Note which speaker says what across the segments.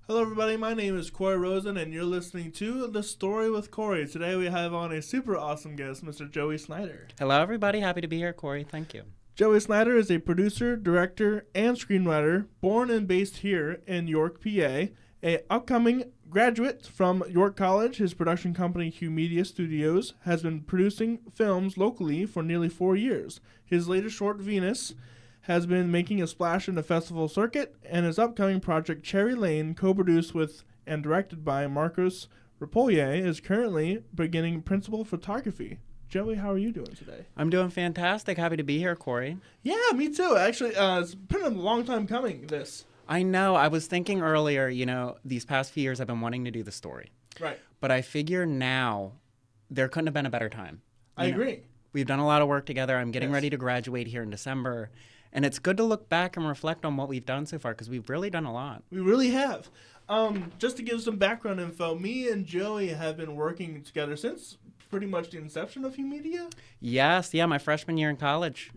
Speaker 1: Hello, everybody. My name is Cory Rosen, and you're listening to The Story with Cory. Today we have on a super awesome guest, Mr. Joey Snyder.
Speaker 2: Hello, everybody. Happy to be here, Cory. Thank you.
Speaker 1: Joey Snyder is a producer, director, and screenwriter born and based here in York, PA. A upcoming graduate from York College, his production company, Humedia Studios, has been producing films locally for nearly 4 years. His latest short, Venus, has been making a splash in the festival circuit, and his upcoming project, Cherry Lane, co-produced with and directed by Marcos Repollè, is currently beginning principal photography. Joey, how are you doing today?
Speaker 2: I'm doing fantastic. Happy to be here, Cory.
Speaker 1: Yeah, me too. Actually, it's been a long time coming, this.
Speaker 2: I know. I was thinking earlier, these past few years I've been wanting to do the story.
Speaker 1: Right.
Speaker 2: But I figure now there couldn't have been a better time.
Speaker 1: I agree.
Speaker 2: We've done a lot of work together. I'm getting
Speaker 1: Yes.
Speaker 2: ready to graduate here in December. And it's good to look back and reflect on what we've done so far because we've really done a lot.
Speaker 1: We really have. Just to give some background info, me and Joey have been working together since pretty much the inception of Humedia.
Speaker 2: Yes, my freshman year in college.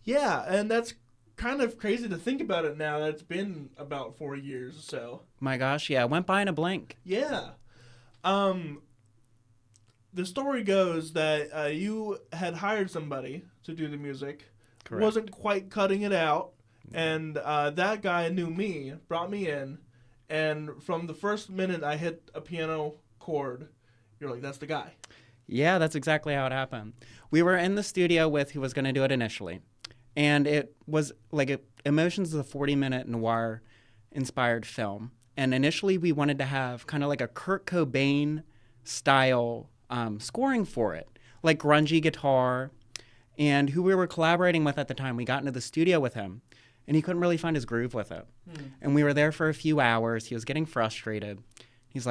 Speaker 1: Yeah, and that's kind of crazy to think about it now that it's been about 4 years or so.
Speaker 2: My gosh, yeah, it went by in a blink.
Speaker 1: Yeah. The story goes that you had hired somebody to do the music.
Speaker 2: Correct.
Speaker 1: Wasn't quite cutting it out, and that guy knew me, brought me in, and from the first minute I hit a piano chord, you're like, that's the guy.
Speaker 2: Yeah, that's exactly how it happened. We were in the studio with who was going to do it initially, and it was like Emotions is a 40-minute noir-inspired film, and initially we wanted to have kind of like a Kurt Cobain-style scoring for it, like grungy guitar. And who we were collaborating with at the time, we got into the studio with him, and he couldn't really find his groove with it. And we were there for a few hours. He was getting frustrated. He was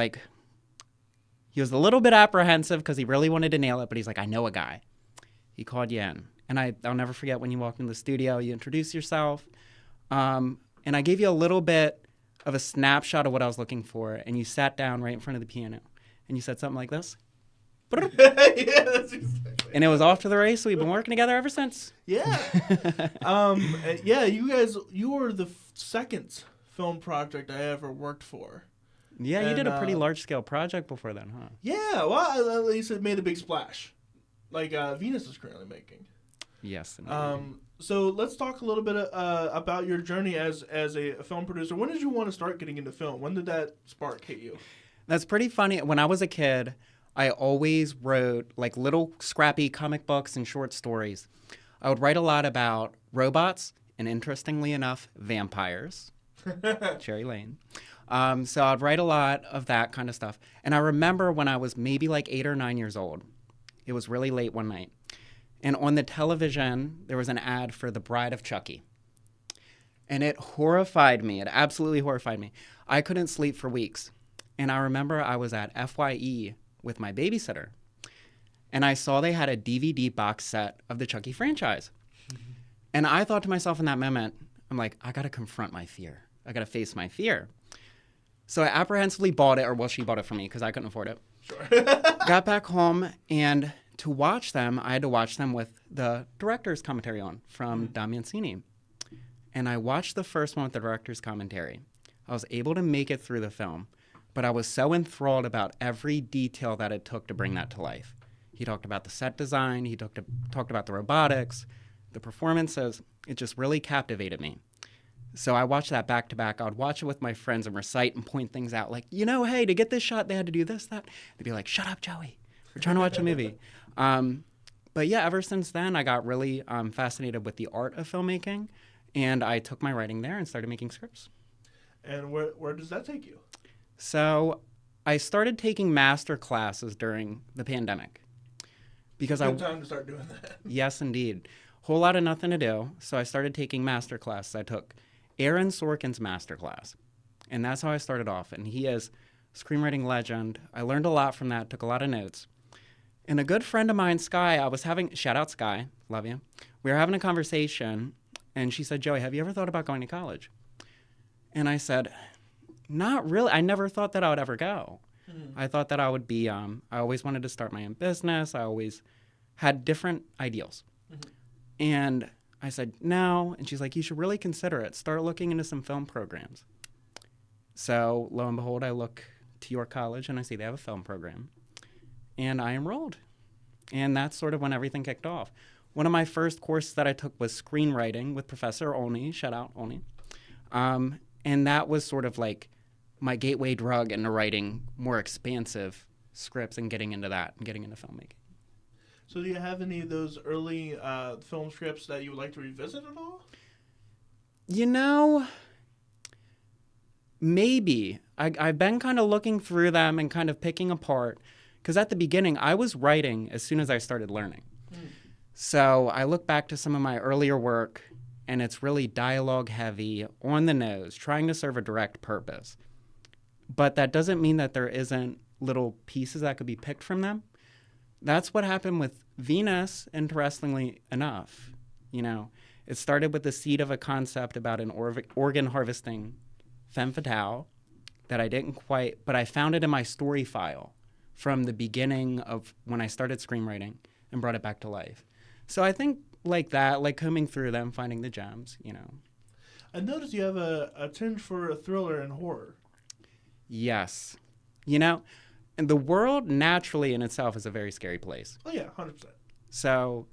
Speaker 2: a little bit apprehensive because he really wanted to nail it, but he's like, I know a guy. He called you in. And I'll never forget when you walked into the studio, you introduced yourself, and I gave you a little bit of a snapshot of what I was looking for, and you sat down right in front of the piano, and you said something like this.
Speaker 1: Yeah, that's exactly.
Speaker 2: And it was off to the race, so we've been working together ever since.
Speaker 1: Yeah. You were the second film project I ever worked for.
Speaker 2: Yeah,
Speaker 1: And,
Speaker 2: you did a pretty large-scale project before then, huh?
Speaker 1: Yeah, well, at least it made a big splash, like Venus is currently making.
Speaker 2: Yes. Indeed.
Speaker 1: So let's talk a little bit about your journey as a film producer. When did you want to start getting into film? When did that spark hit you?
Speaker 2: That's pretty funny. When I was a kid, I always wrote like little scrappy comic books and short stories. I would write a lot about robots and, interestingly enough, vampires. Cherry Lane. So I'd write a lot of that kind of stuff. And I remember when I was maybe like 8 or 9 years old, it was really late one night. And on the television, there was an ad for The Bride of Chucky. And it horrified me. It absolutely horrified me. I couldn't sleep for weeks. And I remember I was at FYE with my babysitter, and I saw they had a DVD box set of the Chucky franchise. Mm-hmm. And I thought to myself in that moment, I'm like, I got to confront my fear. I got to face my fear. So I apprehensively bought it, she bought it for me because I couldn't afford it.
Speaker 1: Sure.
Speaker 2: Got back home, and to watch them, I had to watch them with the director's commentary on from Don Mancini. And I watched the first one with the director's commentary. I was able to make it through the film, but I was so enthralled about every detail that it took to bring that to life. He talked about the set design. He talked about the robotics, the performances. It just really captivated me. So I watched that back to back. I would watch it with my friends and recite and point things out like, hey, to get this shot, they had to do this, that. They'd be like, shut up, Joey. We're trying to watch a movie. But yeah, ever since then, I got really fascinated with the art of filmmaking, and I took my writing there and started making scripts.
Speaker 1: And where does that take you?
Speaker 2: So I started taking master classes during the pandemic. Because
Speaker 1: Good time to start doing that.
Speaker 2: Yes, indeed. Whole lot of nothing to do, so I started taking master classes. I took Aaron Sorkin's master class, and that's how I started off. And he is a screenwriting legend. I learned a lot from that, took a lot of notes. And a good friend of mine, Sky, shout out Sky, love you. We were having a conversation, and she said, Joey, have you ever thought about going to college? And I said, not really. I never thought that I would ever go. I thought that I would be, I always wanted to start my own business. I always had different ideals. And I said, no. And she's like, you should really consider it. Start looking into some film programs. So lo and behold, I look to York College and I see they have a film program. And I enrolled. And that's sort of when everything kicked off. One of my first courses that I took was screenwriting with Professor Olney. Shout out Olney. And that was sort of like my gateway drug into writing more expansive scripts and getting into that and getting into filmmaking.
Speaker 1: So do you have any of those early film scripts that you would like to revisit at all?
Speaker 2: You know, maybe. I've been kind of looking through them and kind of picking apart. Because at the beginning, I was writing as soon as I started learning. So I look back to some of my earlier work, and it's really dialogue heavy, on the nose, trying to serve a direct purpose. But that doesn't mean that there isn't little pieces that could be picked from them. That's what happened with Venus, interestingly enough. You know, it started with the seed of a concept about an organ harvesting femme fatale that I didn't quite, but I found it in my story file from the beginning of when I started screenwriting and brought it back to life. So I think like that, like combing through them, finding the gems, you know.
Speaker 1: I noticed you have a tinge for a thriller and horror.
Speaker 2: Yes. You know, and the world naturally in itself is a very scary place.
Speaker 1: Oh, yeah, 100%.
Speaker 2: So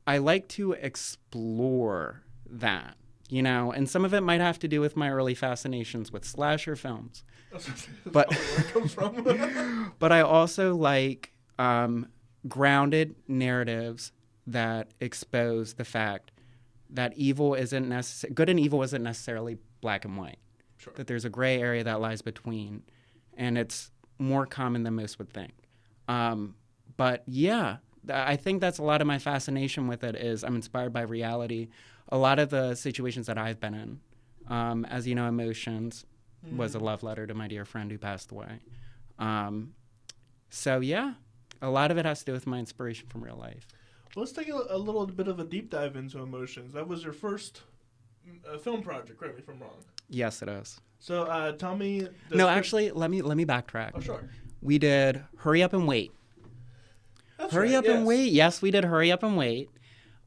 Speaker 2: I like to explore that, you know, and some of it might have to do with my early fascinations with slasher films. But,
Speaker 1: where it comes from.
Speaker 2: but I also like grounded narratives that expose the fact that evil isn't good and evil isn't necessarily black and white.
Speaker 1: Sure.
Speaker 2: That there's a gray area that lies between, and it's more common than most would think. But yeah, I think that's a lot of my fascination with it is I'm inspired by reality. A lot of the situations that I've been in, as you know, Emotions was a love letter to my dear friend who passed away. So yeah, a lot of it has to do with my inspiration from real life.
Speaker 1: Well, let's take a little bit of a deep dive into Emotions. That was your first film project, correct me if I'm wrong.
Speaker 2: Yes, it is.
Speaker 1: So tell me...
Speaker 2: No, actually, let me backtrack.
Speaker 1: Oh, sure.
Speaker 2: We did Hurry Up and Wait.
Speaker 1: That's
Speaker 2: Hurry
Speaker 1: right,
Speaker 2: Up and Wait. Yes, we did Hurry Up and Wait.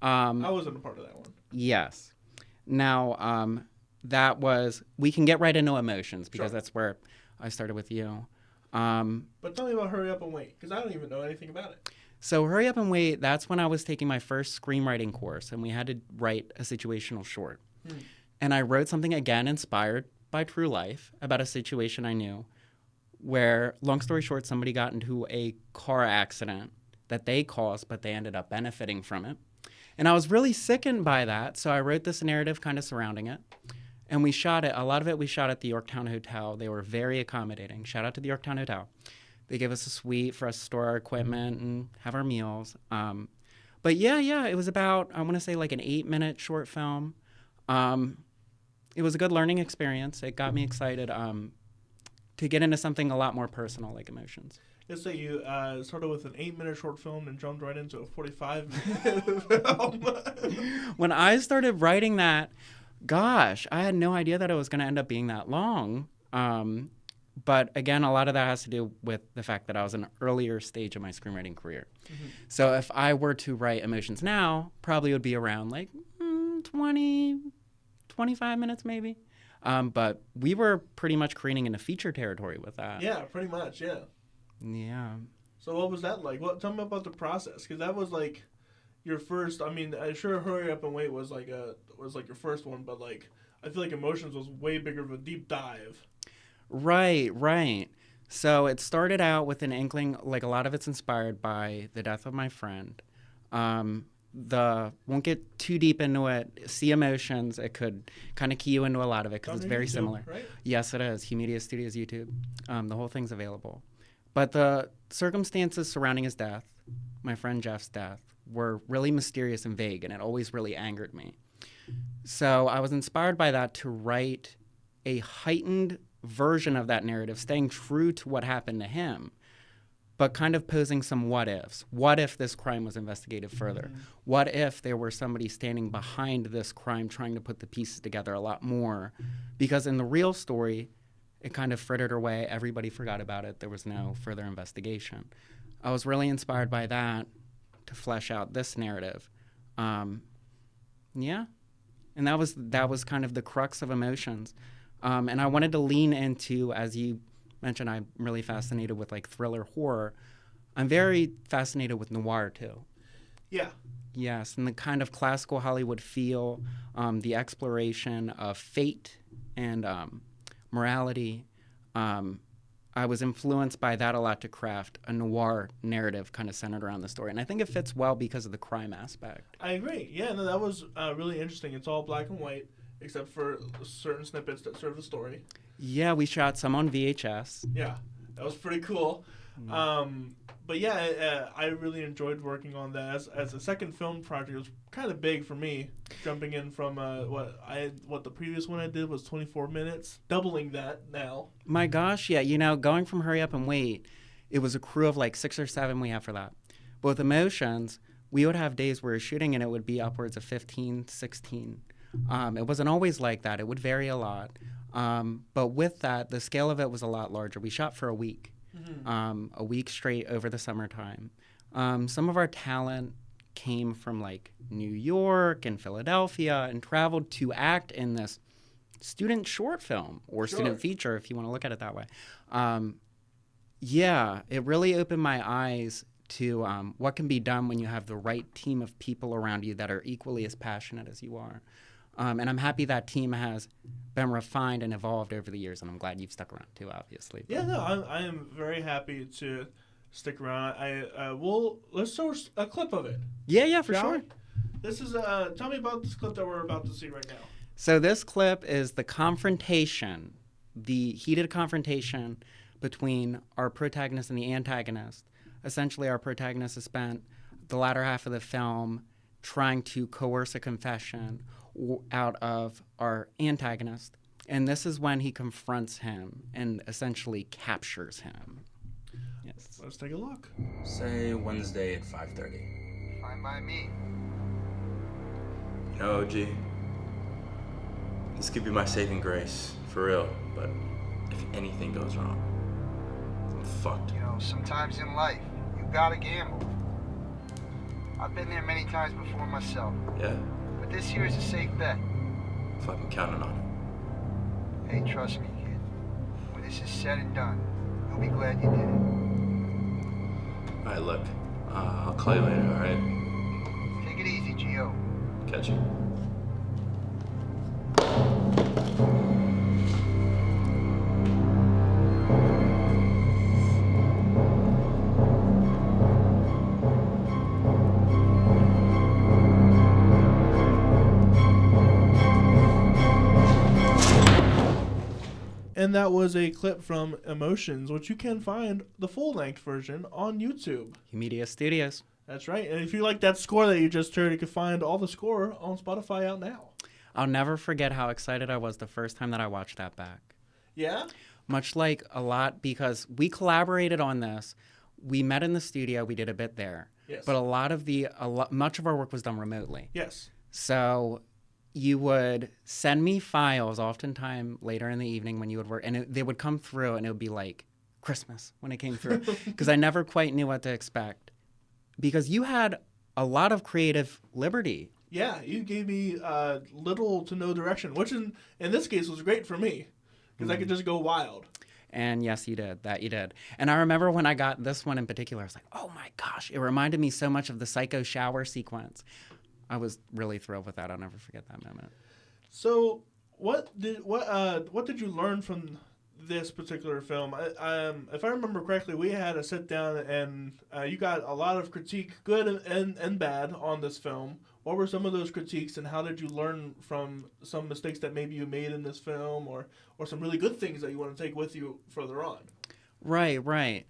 Speaker 1: I wasn't a part of that one.
Speaker 2: Yes. Now, that was... We can get right into Emotions because
Speaker 1: Sure.
Speaker 2: that's where I started with you.
Speaker 1: But tell me about Hurry Up and Wait, because I don't even know anything about it.
Speaker 2: So Hurry Up and Wait, that's when I was taking my first screenwriting course, and we had to write a situational short. And I wrote something, again, inspired by true life, about a situation I knew where, long story short, somebody got into a car accident that they caused, but they ended up benefiting from it. And I was really sickened by that, so I wrote this narrative kind of surrounding it. And we shot it. A lot of it we shot at the Yorktown Hotel. They were very accommodating. Shout out to the Yorktown Hotel. They gave us a suite for us to store our equipment and have our meals. But yeah, it was about, I want to say like an 8-minute short film. It was a good learning experience. It got me excited to get into something a lot more personal like Emotions.
Speaker 1: Let's say you started with an 8-minute short film and jumped right into a 45-minute film.
Speaker 2: When I started writing that, gosh, I had no idea that it was going to end up being that long. But again, a lot of that has to do with the fact that I was in an earlier stage of my screenwriting career. So if I were to write Emotions now, probably would be around like 20, 25 minutes maybe. But we were pretty much careening into feature territory with that.
Speaker 1: Yeah, pretty much, yeah.
Speaker 2: Yeah.
Speaker 1: So what was that like? Tell me about the process, because that was like your first. I mean, sure, Hurry Up and Wait was like your first one, but like I feel like Emotions was way bigger of a deep dive.
Speaker 2: Right. So it started out with an inkling, like a lot of it's inspired by the death of my friend. Won't get too deep into it. See Emotions. It could kind of key you into a lot of it because it's very
Speaker 1: YouTube,
Speaker 2: similar.
Speaker 1: Right?
Speaker 2: Yes, it is. Humedia Studios YouTube. The whole thing's available. But the circumstances surrounding his death, my friend Jeff's death, were really mysterious and vague, and it always really angered me. So I was inspired by that to write a heightened version of that narrative, staying true to what happened to him, but kind of posing some what ifs. What if this crime was investigated further? What if there were somebody standing behind this crime trying to put the pieces together a lot more? Because in the real story, it kind of frittered away. Everybody forgot about it. There was no further investigation. I was really inspired by that to flesh out this narrative. Yeah. And that was kind of the crux of Emotions. And I wanted to lean into, as you mentioned, I'm really fascinated with like thriller horror. I'm very fascinated with noir too.
Speaker 1: Yeah.
Speaker 2: Yes, and the kind of classical Hollywood feel, the exploration of fate and morality. I was influenced by that a lot to craft a noir narrative kind of centered around the story. And I think it fits well because of the crime aspect.
Speaker 1: I agree. Yeah, no, that was really interesting. It's all black and white, except for certain snippets that serve the story.
Speaker 2: Yeah, we shot some on VHS.
Speaker 1: Yeah, that was pretty cool. But yeah, I really enjoyed working on that. As a second film project, it was kind of big for me, jumping in from what the previous one I did was 24 minutes, doubling that now.
Speaker 2: My gosh, yeah, you know, going from Hurry Up and Wait, it was a crew of like 6 or 7 we have for that. But with Emotions, we would have days where we were shooting and it would be upwards of 15, 16. It wasn't always like that. It would vary a lot. But with that, the scale of it was a lot larger. We shot for a week. A week straight over the summertime. Some of our talent came from like New York and Philadelphia and traveled to act in this student short film or student feature, if you want to look at it that way. Yeah, it really opened my eyes to what can be done when you have the right team of people around you that are equally as passionate as you are. And I'm happy that team has been refined and evolved over the years, and I'm glad you've stuck around too, obviously.
Speaker 1: Yeah, no, I am very happy to stick around. Let's show a clip of it.
Speaker 2: Yeah, for sure.
Speaker 1: This is tell me about this clip that we're about to see right now.
Speaker 2: So this clip is the confrontation, the heated confrontation between our protagonist and the antagonist. Essentially, our protagonist has spent the latter half of the film trying to coerce a confession out of our antagonist. And this is when he confronts him and essentially captures him. Yes.
Speaker 1: Let's take a look.
Speaker 3: Say Wednesday at 5:30.
Speaker 4: Fine by me.
Speaker 3: You know, OG, this could be my saving grace, for real, but if anything goes wrong, I'm fucked.
Speaker 4: You know, sometimes in life, you gotta gamble. I've been there many times before myself.
Speaker 3: Yeah?
Speaker 4: But this here is a safe bet.
Speaker 3: Fucking counting on
Speaker 4: Hey, trust me, kid. When this is said and done, you'll be glad you did it.
Speaker 3: it. Alright, look, I'll call you later, alright?
Speaker 4: Take it easy, Gio.
Speaker 3: Catch you.
Speaker 1: And that was a clip from Emotions, which you can find the full-length version on YouTube.
Speaker 2: Humedia Studios.
Speaker 1: That's right. And if you like that score that you just heard, you can find all the score on Spotify out now.
Speaker 2: I'll never forget how excited I was the first time that I watched that back.
Speaker 1: Yeah?
Speaker 2: Much like a lot, because we collaborated on this. We met in the studio. We did a bit there.
Speaker 1: Yes.
Speaker 2: But much of our work was done remotely.
Speaker 1: Yes.
Speaker 2: So you would send me files oftentimes later in the evening when you would work, and they would come through, and it would be like Christmas when it came through, because I never quite knew what to expect. Because you had a lot of creative liberty.
Speaker 1: Yeah, you gave me little to no direction, which in this case was great for me, because I could just go wild.
Speaker 2: And yes, you did. That you did. And I remember when I got this one in particular, I was like, oh my gosh, it reminded me so much of the Psycho shower sequence. I was really thrilled with that. I'll never forget that moment.
Speaker 1: So, what did you learn from this particular film? If I remember correctly, we had a sit down and you got a lot of critique, good and bad, on this film. What were some of those critiques, and how did you learn from some mistakes that maybe you made in this film, or some really good things that you want to take with you further on?
Speaker 2: Right.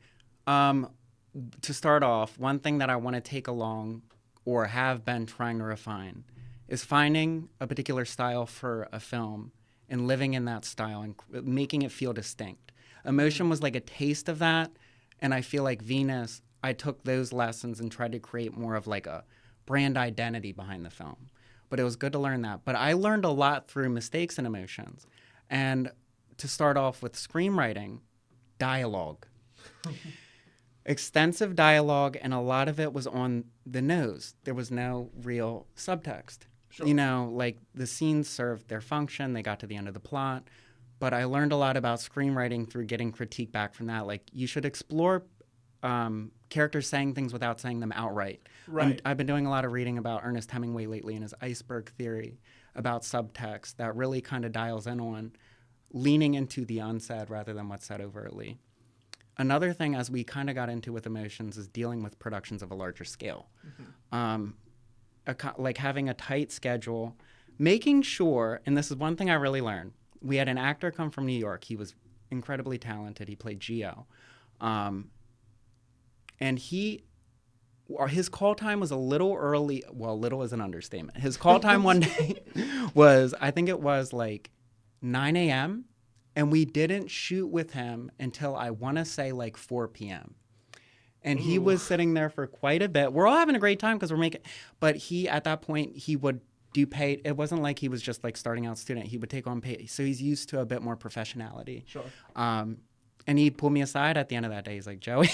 Speaker 2: To start off, one thing that I want to take along, or have been trying to refine, is finding a particular style for a film and living in that style and making it feel distinct. Emotion was like a taste of that, and I feel like Venus, I took those lessons and tried to create more of like a brand identity behind the film. But it was good to learn that. But I learned a lot through mistakes and emotions. And to start off with screenwriting, dialogue. Extensive dialogue, and a lot of it was on the nose. There was no real subtext. Sure. You know, like the scenes served their function. They got to the end of the plot. But I learned a lot about screenwriting through getting critique back from that. Like, you should explore characters saying things without saying them outright.
Speaker 1: Right.
Speaker 2: I've been doing a lot of reading about Ernest Hemingway lately and his iceberg theory about subtext that really kind of dials in on leaning into the unsaid rather than what's said overtly. Another thing, as we kind of got into with emotions, is dealing with productions of a larger scale. Like having a tight schedule, making sure, and this is one thing I really learned, we had an actor come from New York. He was incredibly talented. He played Geo. And his call time was a little early. Well, little is an understatement. His call time one day was, I think it was like 9 a.m., and we didn't shoot with him until, I want to say, like 4 p.m. And he was sitting there for quite a bit. We're all having a great time because we're making, but at that point, he would do paid. It wasn't like he was just like starting out student. He would take on pay. So he's used to a bit more professionality.
Speaker 1: Sure.
Speaker 2: And he pulled me aside at the end of that day. He's like, Joey,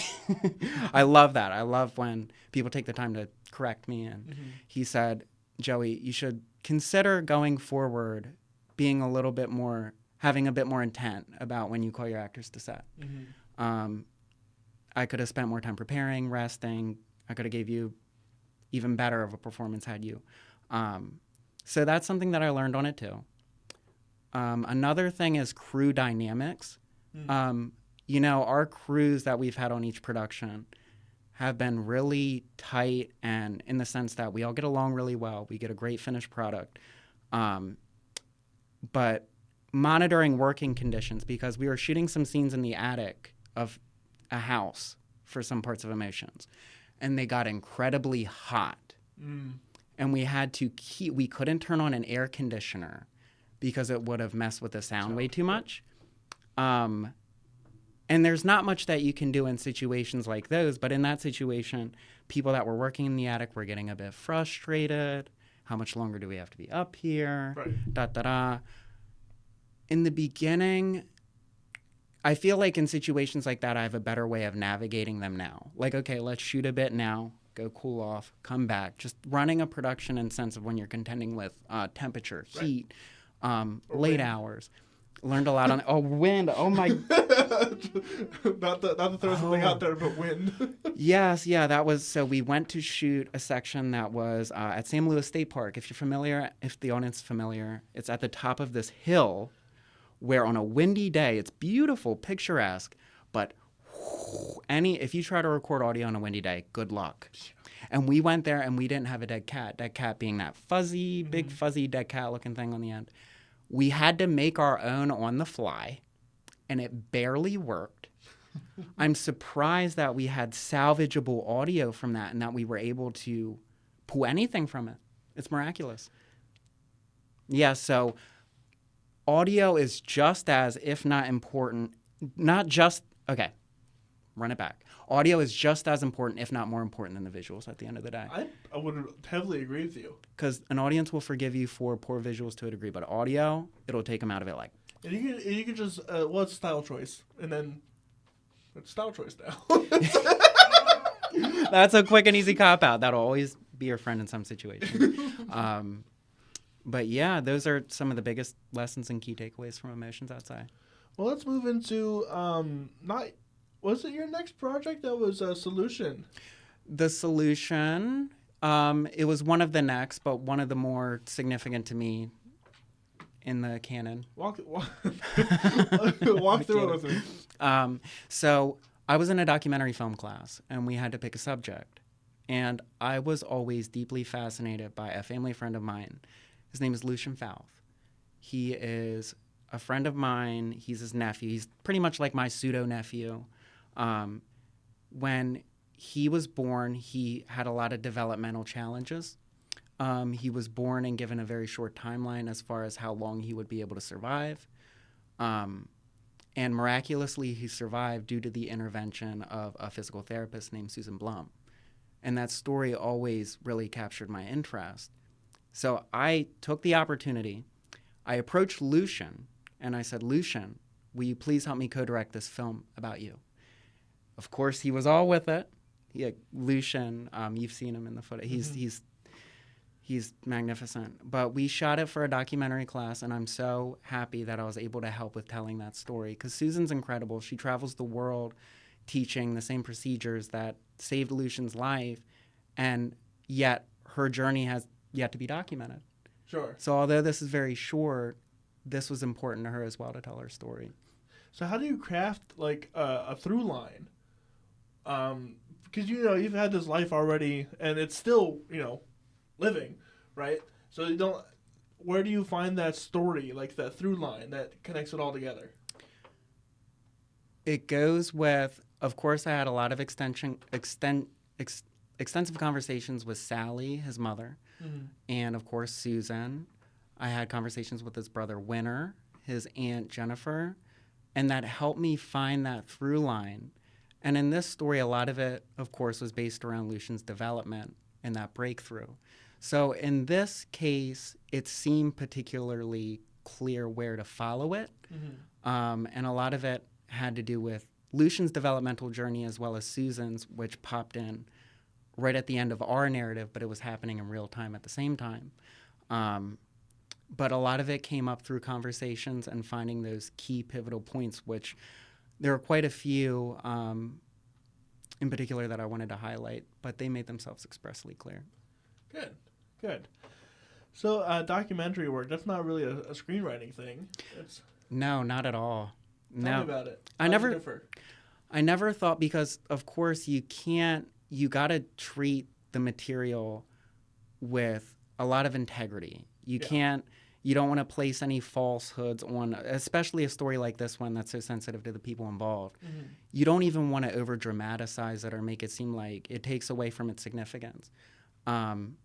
Speaker 2: I love that. I love when people take the time to correct me. And he said, Joey, you should consider going forward being a little bit more, having a bit more intent about when you call your actors to set. I could have spent more time preparing, resting. I could have gave you even better of a performance had you. So that's something that I learned on it too. Another thing is crew dynamics. You know, our crews that we've had on each production have been really tight, and in the sense that we all get along really well. We get a great finished product. But monitoring working conditions, because we were shooting some scenes in the attic of a house for some parts of Emotions, and they got incredibly hot. And we had to we couldn't turn on an air conditioner because it would have messed with the sound way too much. And there's not much that you can do in situations like those, but in that situation, people that were working in the attic were getting a bit frustrated. How much longer do we have to be up here? Right. In the beginning, I feel like in situations like that, I have a better way of navigating them now. Like, okay, let's shoot a bit now, go cool off, come back. Just running a production in sense of when you're contending with temperature, heat, late hours. Learned a lot on wind. Oh my!
Speaker 1: not to throw something out there, but wind.
Speaker 2: Yes, yeah, that was. So we went to shoot a section that was at Sam Lewis State Park. If you're familiar, if the audience is familiar, it's at the top of this hill, where on a windy day, it's beautiful, picturesque, but if you try to record audio on a windy day, good luck. And we went there, and we didn't have a dead cat. Dead cat being that fuzzy, big fuzzy dead cat looking thing on the end. We had to make our own on the fly, and it barely worked. I'm surprised that we had salvageable audio from that and that we were able to pull anything from it. It's miraculous. Yeah, so audio is just as, if not important, run it back. Audio is just as important, if not more important, than the visuals at the end of the day.
Speaker 1: I would heavily agree with you.
Speaker 2: Because an audience will forgive you for poor visuals to a degree, but audio, it'll take them out of it like.
Speaker 1: And you can just, it's style choice. And then it's style choice now.
Speaker 2: That's a quick and easy cop-out. That'll always be your friend in some situation. But yeah, those are some of the biggest lessons and key takeaways from Emotions, I'd say.
Speaker 1: Well, let's move into, was it your next project that was a Solution?
Speaker 2: The Solution, it was one of the next, but one of the more significant to me in the canon.
Speaker 1: Walk through it with me.
Speaker 2: So I was in a documentary film class, and we had to pick a subject. And I was always deeply fascinated by a family friend of mine. His name is Lucian Fouth. He is a friend of mine. He's his nephew. He's pretty much like my pseudo-nephew. When he was born, he had a lot of developmental challenges. He was born and given a very short timeline as far as how long he would be able to survive. And miraculously, he survived due to the intervention of a physical therapist named Susan Blum. And that story always really captured my interest. So I took the opportunity. I approached Lucian, and I said, Lucian, will you please help me co-direct this film about you? Of course, he was all with it. Lucian, you've seen him in the footage. He's He's magnificent. But we shot it for a documentary class, and I'm so happy that I was able to help with telling that story, because Susan's incredible. She travels the world teaching the same procedures that saved Lucian's life, and yet her journey has yet to be documented.
Speaker 1: Sure.
Speaker 2: So although this is very short, this was important to her as well to tell her story.
Speaker 1: So how do you craft like a through line? Because you've had this life already, and it's still living, right? So you don't. Where do you find that story, like that through line that connects it all together?
Speaker 2: It goes with, of course, I had a lot of extensive conversations with Sally, his mother, and of course Susan. I had conversations with his brother Winter, his aunt Jennifer, and that helped me find that through line. And in this story, a lot of it, of course, was based around Lucian's development and that breakthrough. So in this case, it seemed particularly clear where to follow it. And a lot of it had to do with Lucian's developmental journey as well as Susan's, which popped in right at the end of our narrative, but it was happening in real time at the same time. But a lot of it came up through conversations and finding those key pivotal points, which there are quite a few in particular that I wanted to highlight, but they made themselves expressly clear.
Speaker 1: Good. So documentary work, that's not really a screenwriting thing.
Speaker 2: No, not at all.
Speaker 1: Tell me about it.
Speaker 2: I never thought, because of course you gotta treat the material with a lot of integrity. You don't want to place any falsehoods on, especially a story like this one that's so sensitive to the people involved. You don't even want to over dramatize it or make it seem like it takes away from its significance. And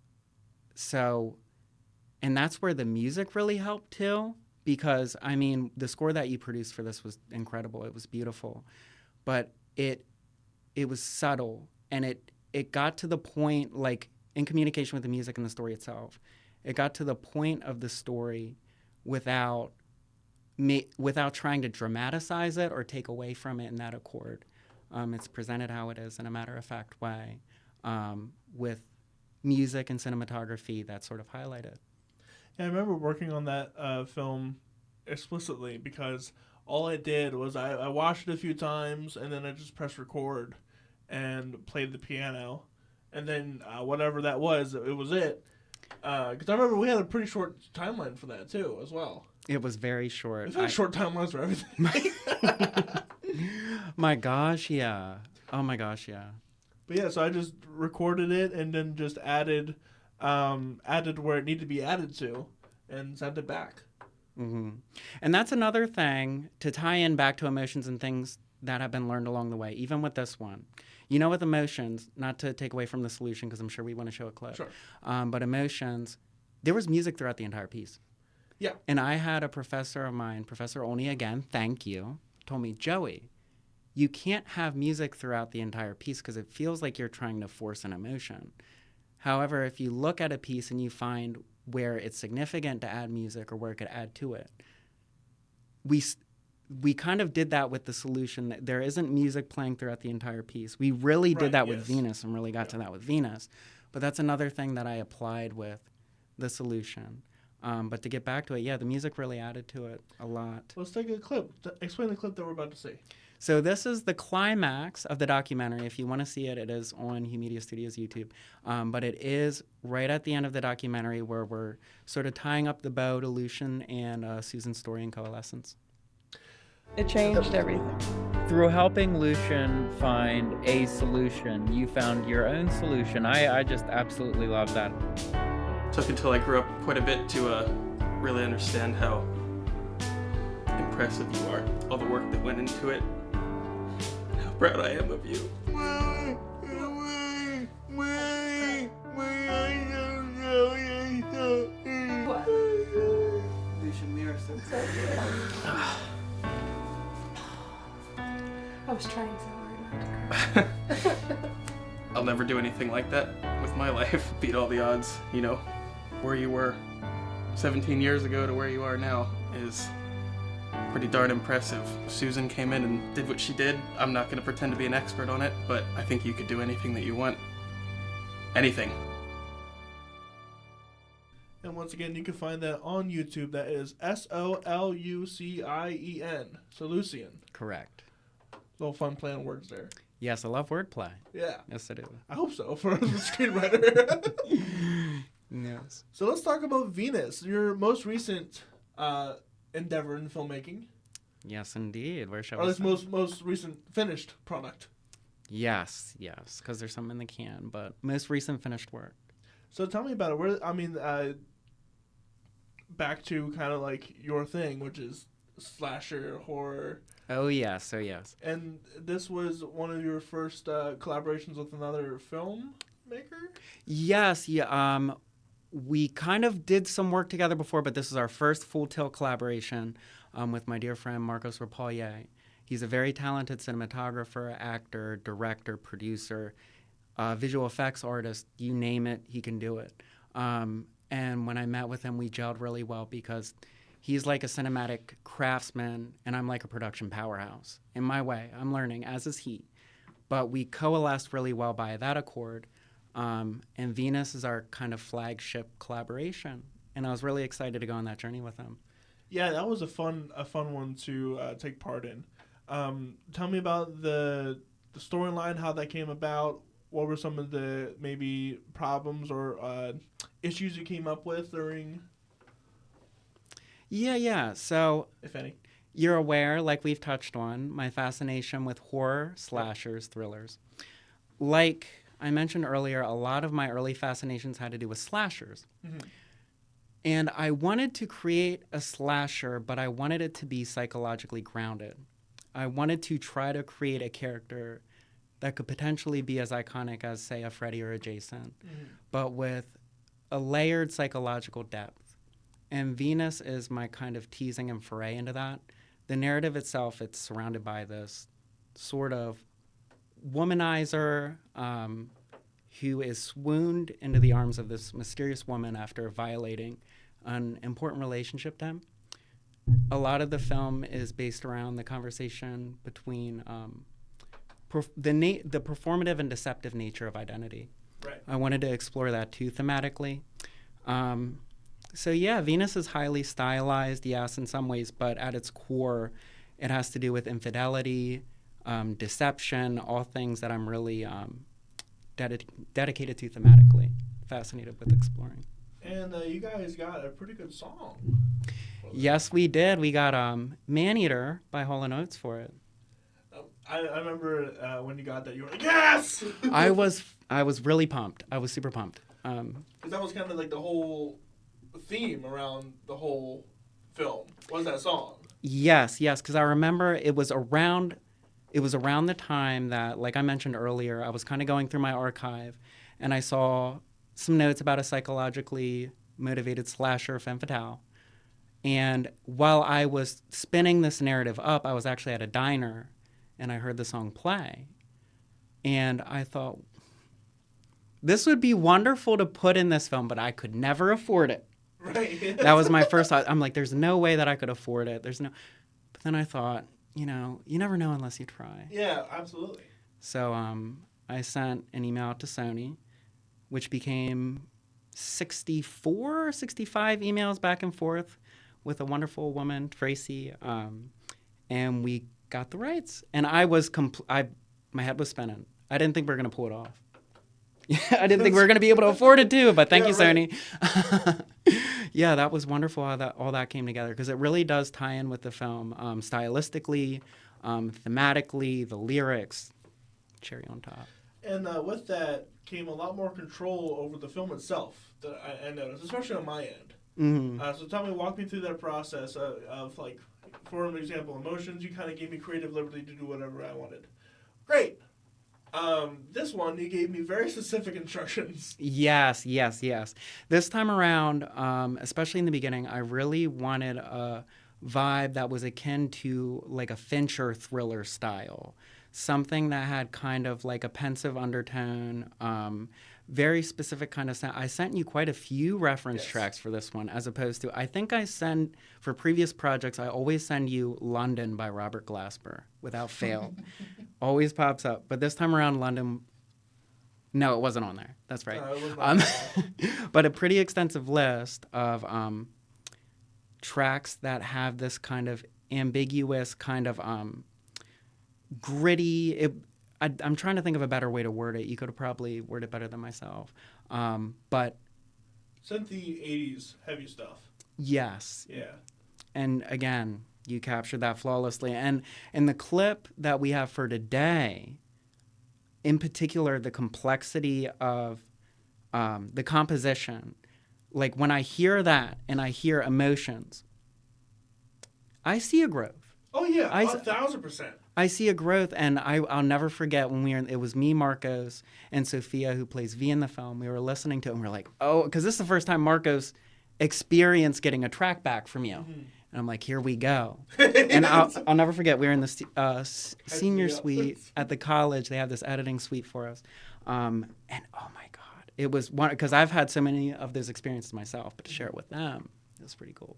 Speaker 2: that's where the music really helped too, because the score that you produced for this was incredible. It was beautiful, but it was subtle, and it got to the point, like in communication with the music and the story itself, it got to the point of the story without trying to dramatize it or take away from it in that accord. It's presented how it is in a matter-of-fact way, with music and cinematography that sort of highlight it.
Speaker 1: Yeah, I remember working on that film explicitly, because all I did was I watched it a few times, and then I just pressed record and played the piano, and then whatever that was, it was it. Because I remember we had a pretty short timeline for that too, as well.
Speaker 2: It was very short.
Speaker 1: We've had short timelines for everything.
Speaker 2: My gosh, yeah. Oh my gosh, yeah.
Speaker 1: But yeah, so I just recorded it and then just added where it needed to be added to, and sent it back.
Speaker 2: And that's another thing to tie in back to emotions and things that have been learned along the way, even with this one. With emotions, not to take away from the solution, because I'm sure we want to show a clip.
Speaker 1: Sure.
Speaker 2: But emotions, there was music throughout the entire piece.
Speaker 1: Yeah.
Speaker 2: And I had a professor of mine, Professor Olney, again, thank you, told me, Joey, you can't have music throughout the entire piece because it feels like you're trying to force an emotion. However, if you look at a piece and you find where it's significant to add music or where it could add to it, we kind of did that with the solution. That there isn't music playing throughout the entire piece. We really did that with Venus and really got to that with Venus. But that's another thing that I applied with the solution. But to get back to it, the music really added to it a lot.
Speaker 1: Let's take a clip. Explain the clip that we're about to see.
Speaker 2: So this is the climax of the documentary. If you want to see it, it is on Humedia Studios YouTube. But it is right at the end of the documentary where we're sort of tying up the bow to Lucian and Susan's story in coalescence.
Speaker 5: It changed everything.
Speaker 6: Through helping Lucian find a solution, you found your own solution. I just absolutely love that.
Speaker 3: Took until I grew up quite a bit to really understand how impressive you are, all the work that went into it, and how proud I am of you.
Speaker 5: What?
Speaker 2: Lucian, we are so
Speaker 5: I was trying so hard not to cry.
Speaker 3: I'll never do anything like that with my life. Beat all the odds, where you were 17 years ago to where you are now is pretty darn impressive. Susan came in and did what she did. I'm not going to pretend to be an expert on it, but I think you could do anything that you want. Anything.
Speaker 1: And once again, you can find that on YouTube. That is Solucien. Solucien.
Speaker 2: Correct.
Speaker 1: Little fun play on words there.
Speaker 2: Yes, I love wordplay.
Speaker 1: Yeah.
Speaker 2: Yes, I do.
Speaker 1: I hope so for the screenwriter.
Speaker 2: Yes.
Speaker 1: So let's talk about Venus, your most recent endeavor in filmmaking.
Speaker 2: Yes, indeed. Where shall
Speaker 1: Or
Speaker 2: we
Speaker 1: at least most recent finished product.
Speaker 2: Yes, because there's some in the can, but most recent finished work.
Speaker 1: So tell me about it. Back to kind of like your thing, which is slasher, horror.
Speaker 2: Oh, yes.
Speaker 1: And this was one of your first collaborations with another filmmaker?
Speaker 2: Yes, yeah. We kind of did some work together before, but this is our first full-tilt collaboration with my dear friend Marcos Repollè. He's a very talented cinematographer, actor, director, producer, visual effects artist. You name it, he can do it. And when I met with him, we gelled really well because he's like a cinematic craftsman, and I'm like a production powerhouse. In my way, I'm learning, as is he. But we coalesced really well by that accord. And Venus is our kind of flagship collaboration. And I was really excited to go on that journey with him.
Speaker 1: Yeah, that was a fun one to take part in. Tell me about the storyline, how that came about. What were some of the maybe problems or issues you came up with during?
Speaker 2: Yeah. So,
Speaker 1: if any,
Speaker 2: you're aware, like we've touched on, my fascination with horror, slashers, thrillers. Like I mentioned earlier, a lot of my early fascinations had to do with slashers. Mm-hmm. And I wanted to create a slasher, but I wanted it to be psychologically grounded. I wanted to try to create a character that could potentially be as iconic as, say, a Freddy or a Jason, but with a layered psychological depth. And Venus is my kind of teasing and foray into that. The narrative itself, it's surrounded by this sort of womanizer who is swooned into the arms of this mysterious woman after violating an important relationship to him. A lot of the film is based around the conversation between the performative and deceptive nature of identity.
Speaker 1: Right.
Speaker 2: I wanted to explore that too thematically. So yeah, Venus is highly stylized, yes, in some ways, but at its core, it has to do with infidelity, deception, all things that I'm really dedicated to thematically, fascinated with exploring.
Speaker 1: And you guys got a pretty good song.
Speaker 2: Yes, we did. We got Man-Eater by Hall & Oates for it.
Speaker 1: I remember when you got that, you were like, yes!
Speaker 2: I was really pumped. I was super pumped.
Speaker 1: Because that was kind of like the whole theme around the whole film, was that song.
Speaker 2: Yes, because I remember it was around the time that, like I mentioned earlier, I was kind of going through my archive, and I saw some notes about a psychologically motivated slasher femme fatale. And while I was spinning this narrative up, I was actually at a diner, and I heard the song play. And I thought, this would be wonderful to put in this film, but I could never afford it.
Speaker 1: Right.
Speaker 2: That was my first thought. I'm like, there's no way that I could afford it. But then I thought, you never know unless you try.
Speaker 1: Yeah, absolutely.
Speaker 2: So I sent an email out to Sony, which became 64, 65 emails back and forth with a wonderful woman, Tracy, and we got the rights. And I was my head was spinning. I didn't think we were going to pull it off. I didn't think we were going to be able to afford it too, but thank you, Sony. Yeah, that was wonderful how all that came together, because it really does tie in with the film stylistically, thematically, the lyrics, cherry on top.
Speaker 1: And with that came a lot more control over the film itself that I noticed, especially on my end.
Speaker 2: Mm-hmm.
Speaker 1: So walk me through that process of like, for an example, emotions. You kind of gave me creative liberty to do whatever I wanted. Great. This one, you gave me very specific instructions.
Speaker 2: Yes. This time around, especially in the beginning, I really wanted a vibe that was akin to like a Fincher thriller style. Something that had kind of like a pensive undertone, very specific kind of sound. I sent you quite a few reference tracks for this one, as opposed to, I think I send, for previous projects, I always send you London by Robert Glasper, without fail. Always pops up. But this time around, London No, it wasn't on there. That's right.
Speaker 1: It was not
Speaker 2: But a pretty extensive list of tracks that have this kind of ambiguous, kind of gritty. I'm trying to think of a better way to word it. You could have probably worded it better than myself. But
Speaker 1: synthy 80s heavy stuff.
Speaker 2: yes.
Speaker 1: Yeah.
Speaker 2: And again, you captured that flawlessly. And in the clip that we have for today, in particular, the complexity of the composition, like when I hear that and I hear emotions, I see a growth.
Speaker 1: Oh, yeah,
Speaker 2: 1,000%. I see a growth, and I'll never forget when it was me, Marcos, and Sophia, who plays V in the film. We were listening to it, and we were like, oh, because this is the first time Marcos experienced getting a track back from you. Mm-hmm. And I'm like, here we go. And I'll never forget, we were in the senior suite at the college. They have this editing suite for us. And oh my God, it was one, because I've had so many of those experiences myself, but to share it with them, it was pretty cool.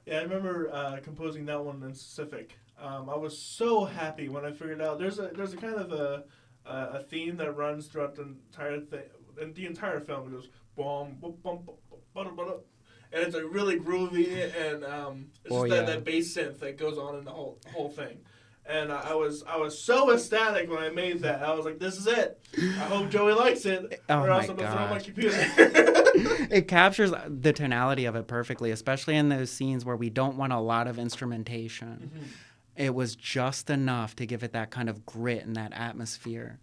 Speaker 1: Yeah, I remember composing that one in specific. I was so happy when I figured out there's a kind of a theme that runs throughout the entire thing, and the entire film. It goes boom, boom, boom, boom, boom, and it's like really groovy, and it's just that bass synth that goes on in the whole thing. And I was so ecstatic when I made that. I was like, "This is it. I hope Joey likes it, or else I'm gonna throw my computer."
Speaker 2: It captures the tonality of it perfectly, especially in those scenes where we don't want a lot of instrumentation. Mm-hmm. It was just enough to give it that kind of grit and that atmosphere.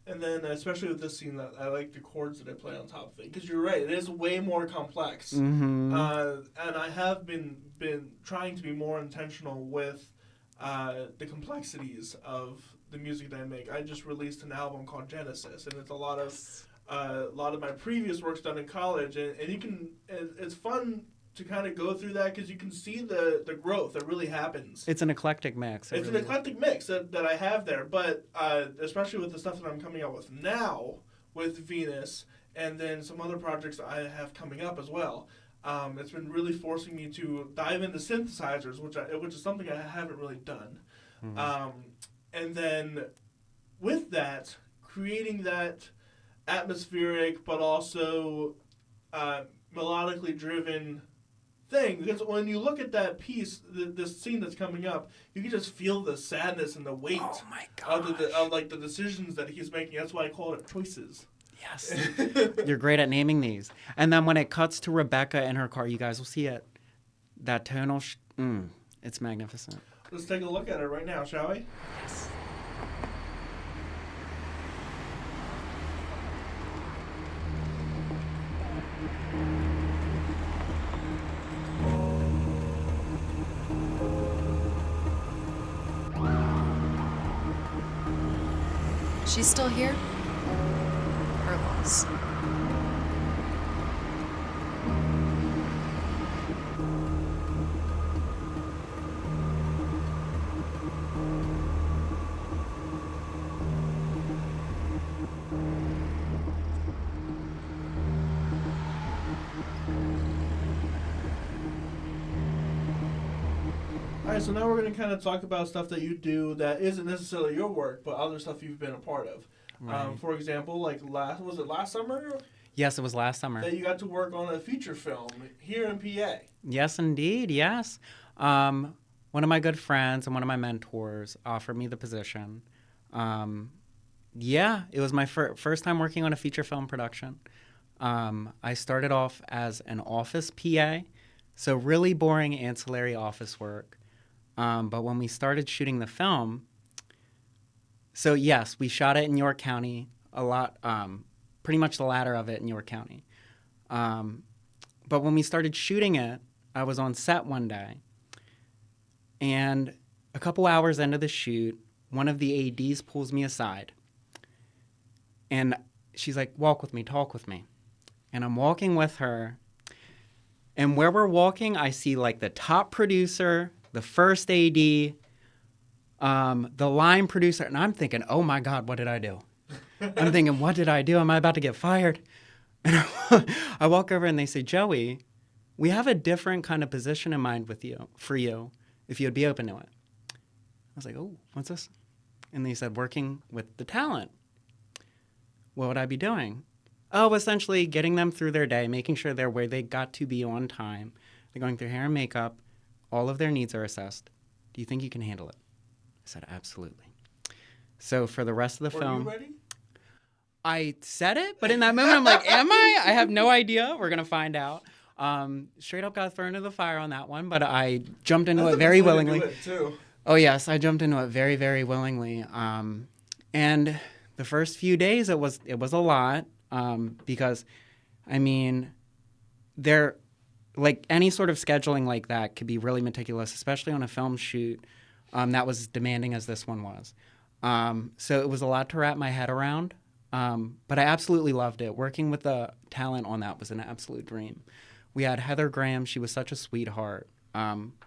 Speaker 1: And then, especially with this scene, I like the chords that I play on top of it. Because you're right, it is way more complex.
Speaker 2: Mm-hmm.
Speaker 1: And I have been trying to be more intentional with the complexities of the music that I make. I just released an album called Genesis, and it's a lot of my previous works done in college. And you can, it's fun to kind of go through that because you can see the growth that really happens.
Speaker 2: It's an eclectic mix.
Speaker 1: It's an eclectic mix that I have there, but especially with the stuff that I'm coming out with now with Venus and then some other projects I have coming up as well. It's been really forcing me to dive into synthesizers, which is something I haven't really done. Mm-hmm. And then with that, creating that atmospheric but also melodically driven thing, because when you look at that piece, this scene that's coming up, you can just feel the sadness and the weight of the decisions that he's making. That's why I call it choices.
Speaker 2: Yes, you're great at naming these. And then when it cuts to Rebecca in her car, you guys will see it. That tonal, it's magnificent.
Speaker 1: Let's take a look at it right now, shall we?
Speaker 2: Yes.
Speaker 7: She's still here? Her loss.
Speaker 1: All right, so now we're going to kind of talk about stuff that you do that isn't necessarily your work, but other stuff you've been a part of. Right. For example, like was it last summer?
Speaker 2: Yes, it was last summer.
Speaker 1: That you got to work on a feature film here in PA.
Speaker 2: Yes, indeed, yes. One of my good friends and one of my mentors offered me the position. It was my first time working on a feature film production. I started off as an office PA, so really boring ancillary office work. But when we started shooting the film, so yes, we shot it in York County a lot, pretty much the latter of it in York County. But when we started shooting it, I was on set one day, and a couple hours into the shoot, one of the ADs pulls me aside, and she's like, walk with me, talk with me. And I'm walking with her, and where we're walking, I see like the top producer, the first AD, the line producer, and I'm thinking, oh my God, what did I do? I'm thinking, what did I do? Am I about to get fired? And I walk over and they say, Joey, we have a different kind of position in mind for you, if you'd be open to it. I was like, oh, what's this? And they said, working with the talent. what would I be doing? Oh, essentially getting them through their day, making sure they're where they got to be on time. They're going through hair and makeup. All of their needs are assessed. Do you think you can handle it? I said, absolutely. So for the rest of the film...
Speaker 1: Were you ready?
Speaker 2: I said it, but in that moment, I'm like, am I? I have no idea. We're going to find out. Straight up got thrown into the fire on that one, but I jumped into it very willingly.
Speaker 1: Do it too.
Speaker 2: Oh, yes, I jumped into it very, very willingly. And the first few days, it was a lot because, I mean, like any sort of scheduling like that could be really meticulous, especially on a film shoot that was as demanding as this one was. So it was a lot to wrap my head around, but I absolutely loved it. Working with the talent on that was an absolute dream. We had Heather Graham. She was such a sweetheart.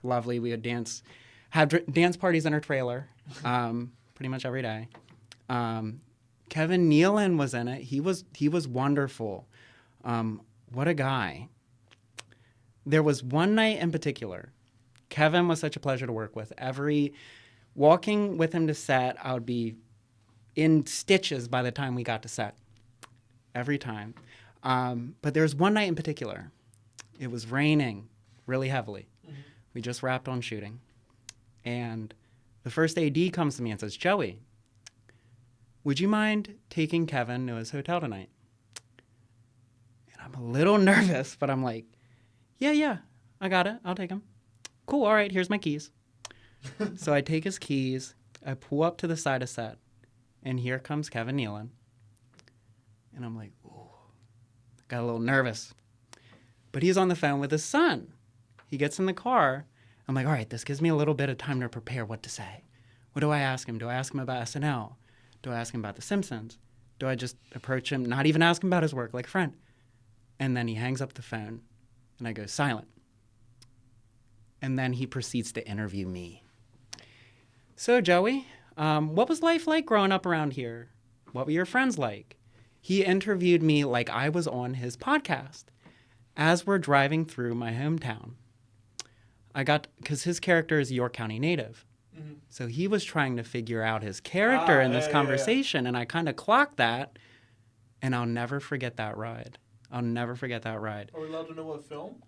Speaker 2: Lovely. We had dance parties in her trailer pretty much every day. Kevin Nealon was in it. He was wonderful. What a guy. There was one night in particular. Kevin was such a pleasure to work with. Walking with him to set, I would be in stitches by the time we got to set. Every time. But there's one night in particular. It was raining really heavily. Mm-hmm. We just wrapped on shooting. And the first AD comes to me and says, Joey, would you mind taking Kevin to his hotel tonight? And I'm a little nervous, but I'm like, yeah, I got it. I'll take him. Cool, all right, here's my keys. So I take his keys, I pull up to the side of set, and here comes Kevin Nealon. And I'm like, ooh, got a little nervous. But he's on the phone with his son. He gets in the car. I'm like, all right, this gives me a little bit of time to prepare what to say. What do I ask him? Do I ask him about SNL? Do I ask him about The Simpsons? Do I just approach him, not even ask him about his work, like a friend? And then he hangs up the phone, and I go silent. And then he proceeds to interview me. So, Joey, what was life like growing up around here? What were your friends like? He interviewed me like I was on his podcast as we're driving through my hometown. Because his character is a York County native. Mm-hmm. So he was trying to figure out his character in this conversation, and I kind of clocked that, and I'll never forget that ride. I'll never forget that ride.
Speaker 1: Are we allowed to know what film?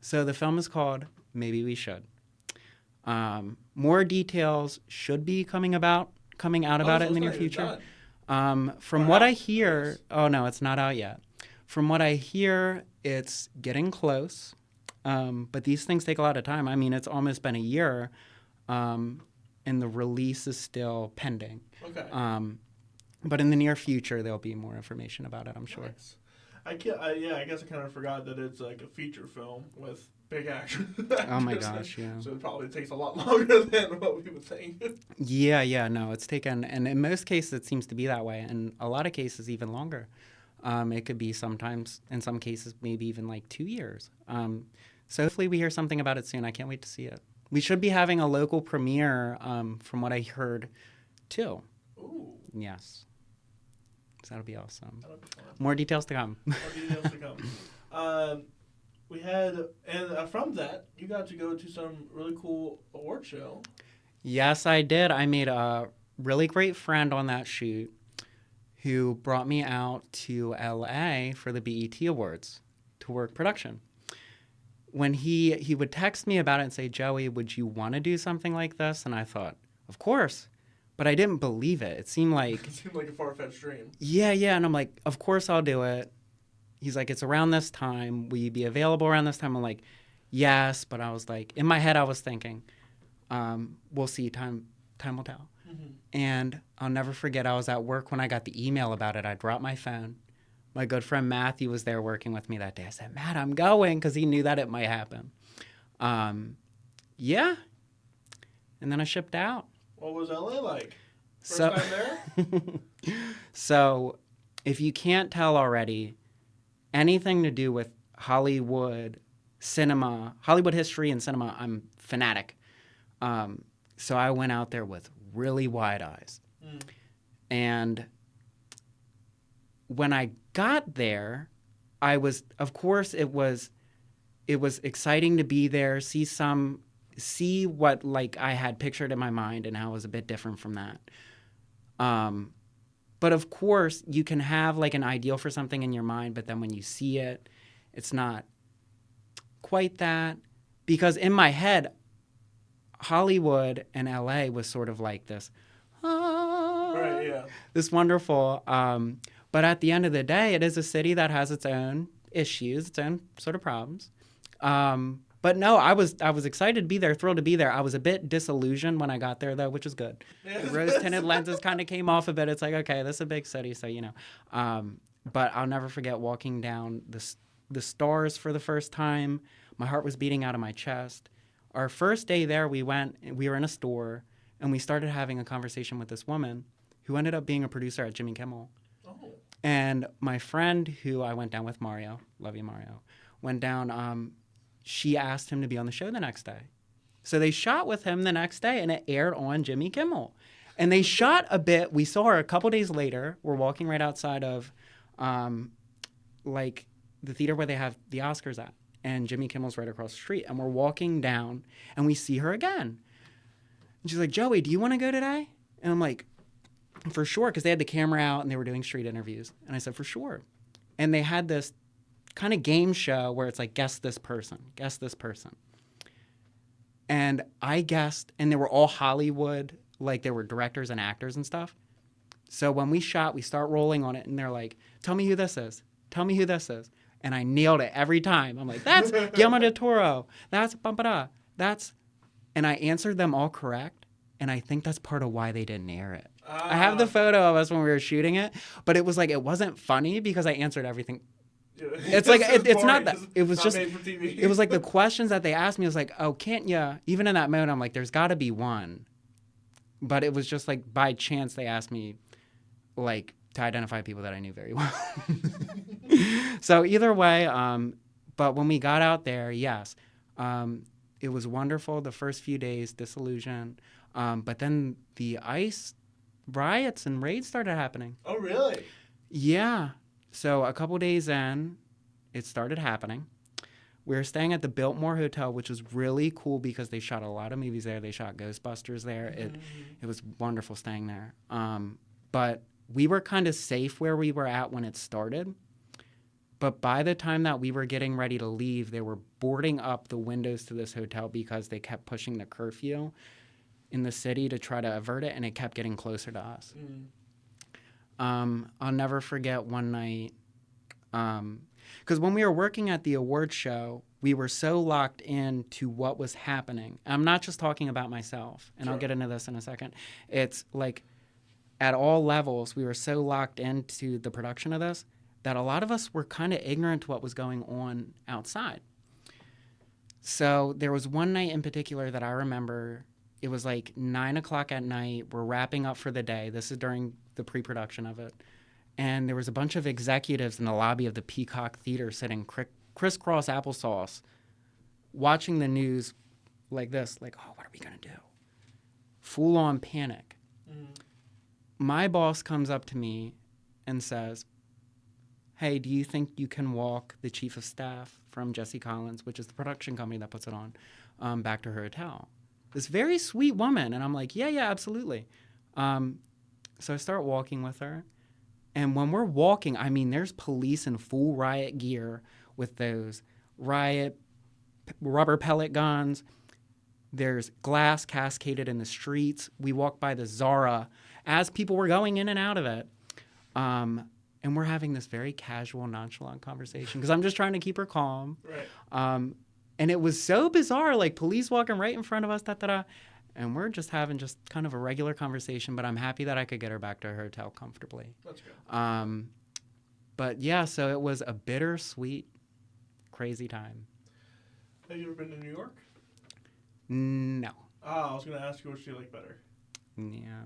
Speaker 2: So the film is called Maybe We Should. More details should be coming out about it in the near future. From what I hear, oh no, it's not out yet. From what I hear, it's getting close, but these things take a lot of time. I mean, it's almost been a year, and the release is still pending. Okay. But in the near future, there'll be more information about it, I'm sure.
Speaker 1: Nice. I guess I kind of forgot that it's like a feature film with big action.
Speaker 2: Oh my gosh, yeah.
Speaker 1: So it probably takes a lot longer than what we would think.
Speaker 2: Yeah, no, it's taken, and in most cases it seems to be that way, and a lot of cases even longer. It could be sometimes, in some cases, maybe even like 2 years. So hopefully we hear something about it soon. I can't wait to see it. We should be having a local premiere, from what I heard, too. Ooh. Yes. So that'll be awesome. That'll be fun. More details to come.
Speaker 1: We had, and from that, you got to go to some really cool award show.
Speaker 2: Yes, I did. I made a really great friend on that shoot who brought me out to LA for the BET Awards to work production. When he would text me about it and say, Joey, would you want to do something like this? And I thought, of course. But I didn't believe it. It seemed like...
Speaker 1: It seemed like a far-fetched dream.
Speaker 2: Yeah. And I'm like, of course I'll do it. He's like, it's around this time. Will you be available around this time? I'm like, yes. But I was like, in my head I was thinking, we'll see. Time will tell. Mm-hmm. And I'll never forget, I was at work when I got the email about it. I dropped my phone. My good friend Matthew was there working with me that day. I said, Matt, I'm going, because he knew that it might happen. Yeah. And then I shipped out.
Speaker 1: What was LA like? First time there?
Speaker 2: So, if you can't tell already, anything to do with Hollywood cinema, Hollywood history and cinema, I'm fanatic. So I went out there with really wide eyes. Mm. And when I got there, I was, of course, it was exciting to be there, see what like I had pictured in my mind and how it was a bit different from that. But of course, you can have like an ideal for something in your mind, but then when you see it, it's not quite that. Because in my head, Hollywood and LA was sort of like this,
Speaker 1: Right, yeah.
Speaker 2: this wonderful. But at the end of the day, it is a city that has its own issues, its own sort of problems. But no, I was excited to be there, thrilled to be there. I was a bit disillusioned when I got there, though, which is good. The rose-tinted lenses kind of came off a bit. It's like, okay, this is a big city, so, you know. But I'll never forget walking down the stars for the first time. My heart was beating out of my chest. Our first day there, we were in a store, and we started having a conversation with this woman who ended up being a producer at Jimmy Kimmel.
Speaker 1: Oh.
Speaker 2: And my friend who I went down with, Mario, love you, Mario, went down, she asked him to be on the show the next day. So they shot with him the next day, and it aired on Jimmy Kimmel. And they shot a bit. We saw her a couple days later. We're walking right outside of, like, the theater where they have the Oscars at. And Jimmy Kimmel's right across the street. And we're walking down, and we see her again. And she's like, Joey, do you want to go today? And I'm like, for sure, because they had the camera out, and they were doing street interviews. And I said, for sure. And they had this kind of game show where it's like, guess this person. And I guessed, and they were all Hollywood, like there were directors and actors and stuff. So when we shot, we start rolling on it, and they're like, tell me who this is. And I nailed it every time. I'm like, that's Guillermo del Toro. That's Pampada. And I answered them all correct, and I think that's part of why they didn't air it. I have the photo of us when we were shooting it, but it was like, it wasn't funny because I answered everything. It's like, it's not that. It was just, it was like the questions that they asked me was like, oh, can't you? Even in that moment, I'm like, there's got to be one. But it was just like, by chance, they asked me, like, to identify people that I knew very well. So either way, but when we got out there, yes, it was wonderful. The first few days, disillusion. But then the ICE riots and raids started happening.
Speaker 1: Oh, really?
Speaker 2: Yeah. So a couple days in, it started happening. We were staying at the Biltmore Hotel, which was really cool because they shot a lot of movies there. They shot Ghostbusters there. It was wonderful staying there. But we were kind of safe where we were at when it started. But by the time that we were getting ready to leave, they were boarding up the windows to this hotel because they kept pushing the curfew in the city to try to avert it, and it kept getting closer to us. I'll never forget one night, because when we were working at the award show, we were so locked into what was happening. I'm not just talking about myself, and I'll get into this in a second. It's like at all levels, we were so locked into the production of this that a lot of us were kind of ignorant to what was going on outside. So there was one night in particular that I remember. It was like 9 o'clock at night. We're wrapping up for the day. This is during the pre-production of it. And there was a bunch of executives in the lobby of the Peacock Theater sitting crisscross applesauce, watching the news like this, like, oh, what are we going to do? Full-on panic. My boss comes up to me and says, hey, do you think you can walk the chief of staff from Jesse Collins, which is the production company that puts it on, back to her hotel? This very sweet woman. And I'm like, yeah, absolutely. So I start walking with her. And when we're walking, I mean, there's police in full riot gear with those riot rubber pellet guns. There's glass cascaded in the streets. We walk by the Zara as people were going in and out of it. And we're having this very casual, nonchalant conversation because I'm just trying to keep her calm. Right. And it was so bizarre, like police walking right in front of us, and we're just having just kind of a regular conversation, but I'm happy that I could get her back to her hotel comfortably.
Speaker 1: That's good.
Speaker 2: But yeah, so it was a bittersweet, crazy time.
Speaker 1: Have you ever been to New York?
Speaker 2: No.
Speaker 1: I was going to ask you which do you like better.
Speaker 2: Yeah.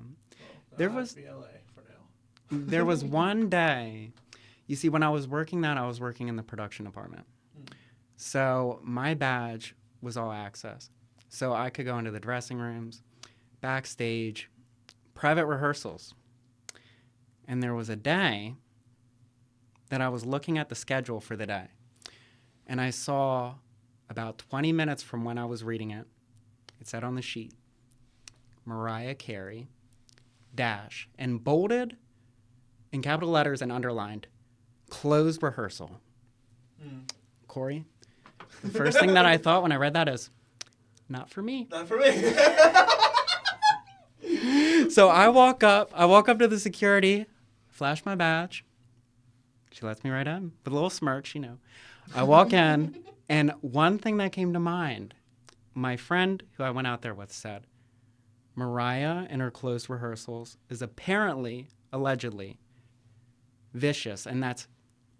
Speaker 1: Well,
Speaker 2: there was
Speaker 1: LA for now.
Speaker 2: There was one day, you see, when I was working that, I was working in the production department. So my badge was all access. So I could go into the dressing rooms, backstage, private rehearsals. And there was a day that I was looking at the schedule for the day. And I saw about 20 minutes from when I was reading it, it said on the sheet, Mariah Carey, dash, and bolded in capital letters and underlined, close rehearsal. Cory, the first thing that I thought when I read that is, not for me.
Speaker 1: Not for me.
Speaker 2: So I walk up to the security, flash my badge. She lets me right in with a little smirk, I walk in, and one thing that came to mind, my friend who I went out there with said, Mariah in her closed rehearsals is apparently, allegedly, vicious, and that's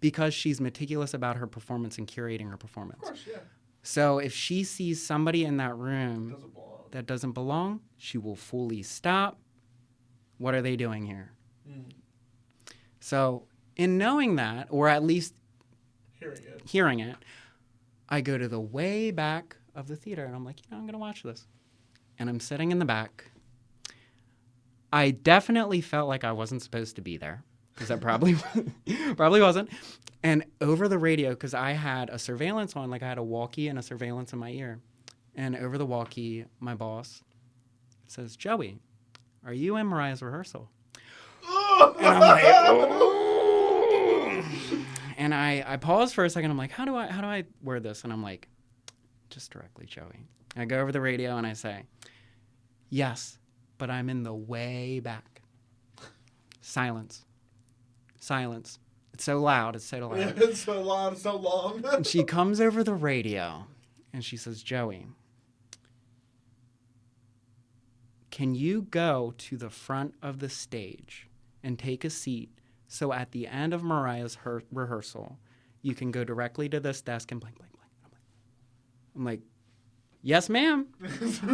Speaker 2: because she's meticulous about her performance and curating her performance.
Speaker 1: Of course, yeah.
Speaker 2: So if she sees somebody in that room that doesn't belong, she will fully stop. What are they doing here? So in knowing that, or at least hearing it, I go to the way back of the theater, and I'm like, I'm going to watch this. And I'm sitting in the back. I definitely felt like I wasn't supposed to be there, because I probably wasn't. And over the radio, because I had a surveillance on, like I had a walkie and a surveillance in my ear. And over the walkie, my boss says, Joey, are you in Mariah's rehearsal? And I'm like, oh. And I pause for a second. I'm like, how do I word this? And I'm like, just directly, Joey. I go over the radio and I say, yes, but I'm in the way back. Silence. It's so loud. It's so loud.
Speaker 1: Yeah, it's so loud, so long.
Speaker 2: And she comes over the radio and she says, Joey, can you go to the front of the stage and take a seat so at the end of Mariah's rehearsal, you can go directly to this desk and blank, blank, blank. I'm like, yes, ma'am.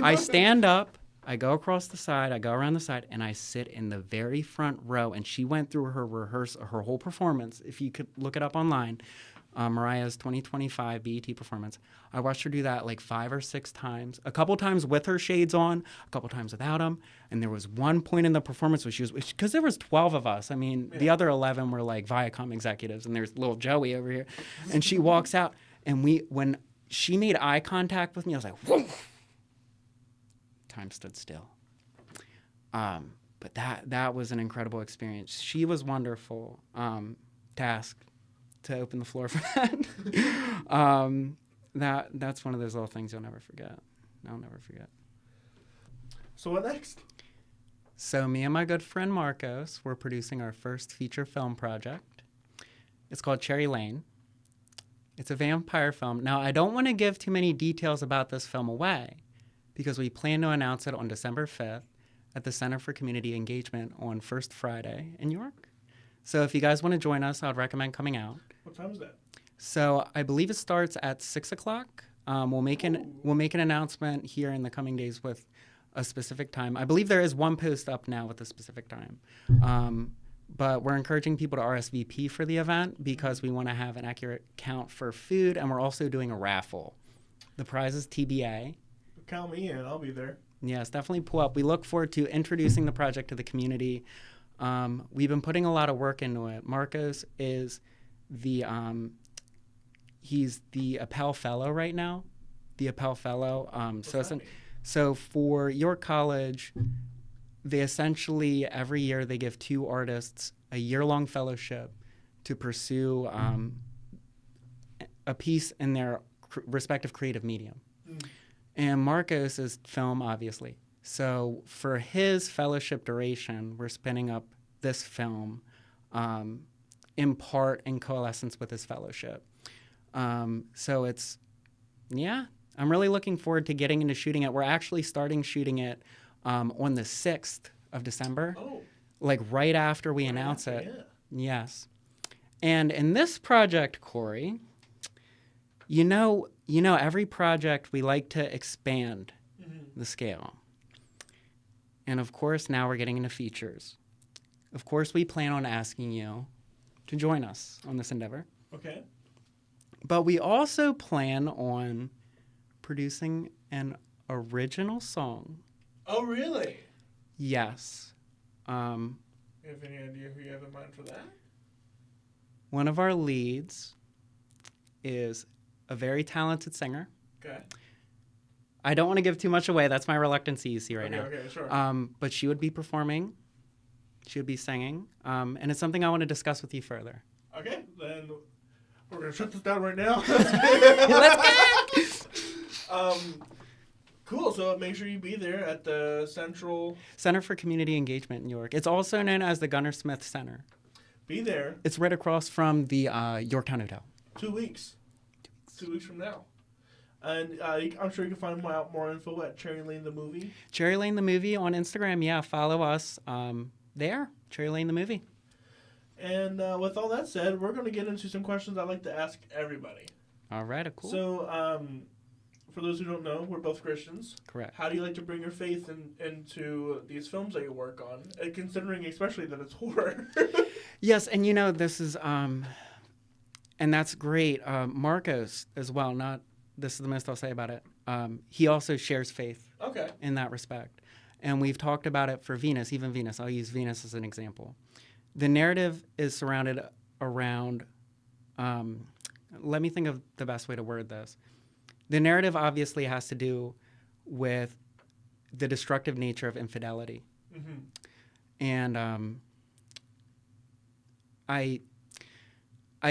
Speaker 2: I stand up. I go across the side, I go around the side, and I sit in the very front row. And she went through her whole performance. If you could look it up online, Mariah's 2025 BET performance. I watched her do that like 5 or 6 times. A couple times with her shades on, a couple times without them. And there was one point in the performance where because there was 12 of us. I mean, the other 11 were like Viacom executives, and there's little Joey over here. And she walks out, and when she made eye contact with me, I was like, whoa. Time stood still. But that was an incredible experience. She was wonderful. Tasked to open the floor for that. That's one of those little things you'll never forget. I'll never forget.
Speaker 1: So what next?
Speaker 2: So me and my good friend Marcos, we're producing our first feature film project. It's called Cherry Lane. It's a vampire film. Now, I don't want to give too many details about this film away, because we plan to announce it on December 5th at the Center for Community Engagement on First Friday in York. So if you guys want to join us, I'd recommend coming out.
Speaker 1: What time is that?
Speaker 2: So I believe it starts at 6 o'clock. We'll make an announcement here in the coming days with a specific time. I believe there is one post up now with a specific time. But we're encouraging people to RSVP for the event because we want to have an accurate count for food, and we're also doing a raffle. The prize is TBA.
Speaker 1: Count me in. I'll be there.
Speaker 2: Yes, definitely pull up. We look forward to introducing the project to the community. We've been putting a lot of work into it. Marcos is he's the Appel Fellow right now. The Appel Fellow. So for York College, they essentially every year they give 2 artists a year-long fellowship to pursue a piece in their respective creative medium. And Marcos is film, obviously. So for his fellowship duration, we're spinning up this film in part in coalescence with his fellowship. So it's, I'm really looking forward to getting into shooting it. We're actually starting shooting it on the 6th of December, like right after we announce it. Yeah. Yes. And in this project, Cory, you know, every project we like to expand the scale. And of course, now we're getting into features. Of course, we plan on asking you to join us on this endeavor.
Speaker 1: Okay.
Speaker 2: But we also plan on producing an original song.
Speaker 1: Oh, really?
Speaker 2: Yes.
Speaker 1: You have any idea who you have in mind for that?
Speaker 2: One of our leads is a very talented singer.
Speaker 1: Okay.
Speaker 2: I don't want to give too much away. That's my reluctancy you see right now.
Speaker 1: Okay, sure.
Speaker 2: But she would be performing She'll be singing, and it's something I want to discuss with you further.
Speaker 1: Okay, then we're gonna shut this down right now.
Speaker 2: Let's go!
Speaker 1: Cool. So make sure you be there at the
Speaker 2: Center for Community Engagement in York. It's also known as the Gunnar Smith Center.
Speaker 1: Be there.
Speaker 2: It's right across from the Yorktown Hotel.
Speaker 1: 2 weeks. 2 weeks from now. And I'm sure you can find more info at Cherry Lane the Movie.
Speaker 2: Cherry Lane the Movie on Instagram. Yeah, follow us there. Cherry Lane the Movie.
Speaker 1: And with all that said, we're going to get into some questions I like to ask everybody.
Speaker 2: All right, cool.
Speaker 1: So, for those who don't know, we're both Christians.
Speaker 2: Correct.
Speaker 1: How do you like to bring your faith into these films that you work on, considering especially that it's horror?
Speaker 2: Yes, and this is, and that's great. Marcos as well, this is the most I'll say about it. He also shares faith in that respect. And we've talked about it for Venus, even Venus. I'll use Venus as an example. The narrative is surrounded around, let me think of the best way to word this. The narrative obviously has to do with the destructive nature of infidelity. Mm-hmm. And I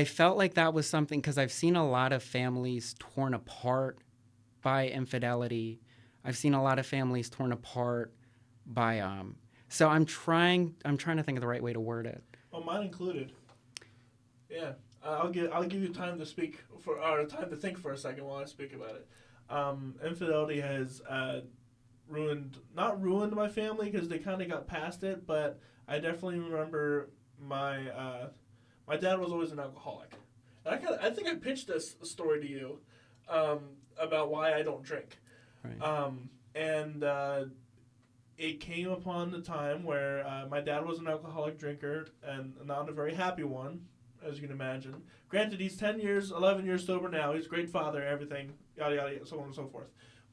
Speaker 2: felt like that was something, because I've seen a lot of families torn apart by infidelity. I've seen a lot of families torn apart by so I'm trying to think of the right way to word it.
Speaker 1: Well, mine included. Yeah. I'll give you time to speak or time to think for a second while I speak about it. Infidelity has not ruined my family, because they kind of got past it, but I definitely remember my dad was always an alcoholic. And I think I pitched this story to you about why I don't drink.
Speaker 2: Right.
Speaker 1: It came upon the time where my dad was an alcoholic drinker, and not a very happy one, as you can imagine. Granted, he's 11 years sober now. He's a great father, everything, yada, yada, yada, so on and so forth.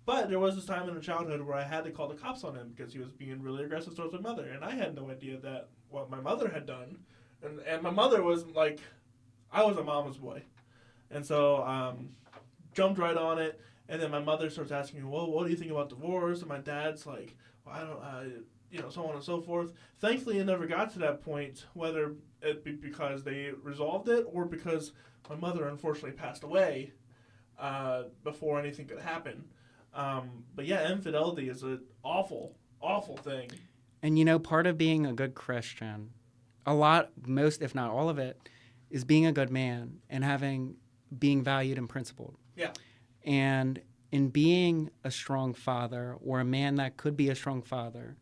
Speaker 1: But there was this time in the childhood where I had to call the cops on him because he was being really aggressive towards my mother. And I had no idea that what my mother had done. And my mother was like, I was a mama's boy. And so jumped right on it. And then my mother starts asking me, well, what do you think about divorce? And my dad's like, well, I don't, so on and so forth. Thankfully, it never got to that point, whether it be because they resolved it or because my mother unfortunately passed away before anything could happen. But yeah, infidelity is an awful, awful thing.
Speaker 2: And part of being a good Christian, most if not all of it, is being a good man and being valued and principled.
Speaker 1: Yeah.
Speaker 2: And in being a strong father, or a man that could be a strong father,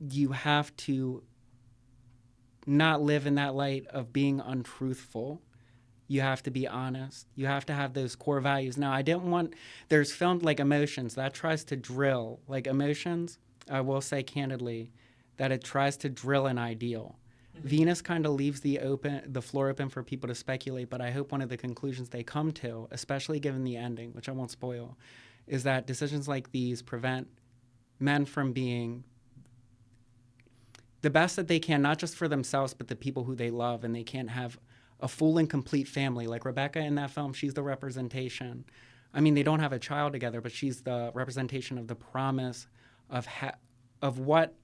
Speaker 2: you have to not live in that light of being untruthful. You have to be honest. You have to have those core values. Now, there's filmed like Emotions that tries to drill, like Emotions, I will say candidly, that it tries to drill an ideal. Mm-hmm. Venus kind of leaves the floor open for people to speculate, but I hope one of the conclusions they come to, especially given the ending, which I won't spoil, is that decisions like these prevent men from being the best that they can, not just for themselves, but the people who they love, and they can't have a full and complete family. Like Rebecca in that film, she's the representation. I mean, they don't have a child together, but she's the representation of the promise of what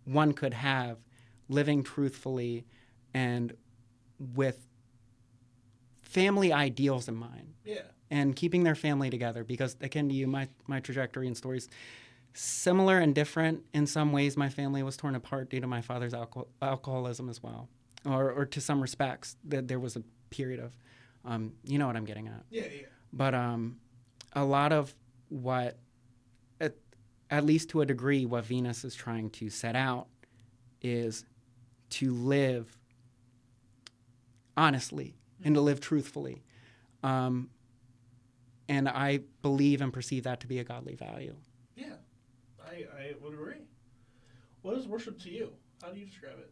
Speaker 2: one could have, living truthfully and with family ideals in mind.
Speaker 1: Yeah.
Speaker 2: And keeping their family together, because akin to you, my trajectory and stories, similar and different in some ways. My family was torn apart due to my father's alcoholism as well, or to some respects, there was a period of, you know what I'm getting at.
Speaker 1: Yeah.
Speaker 2: But a lot of what, at least to a degree, what Venus is trying to set out is to live honestly and to live truthfully. And I believe and perceive that to be a godly value.
Speaker 1: Yeah, I would agree. What is worship to you? How do you describe it?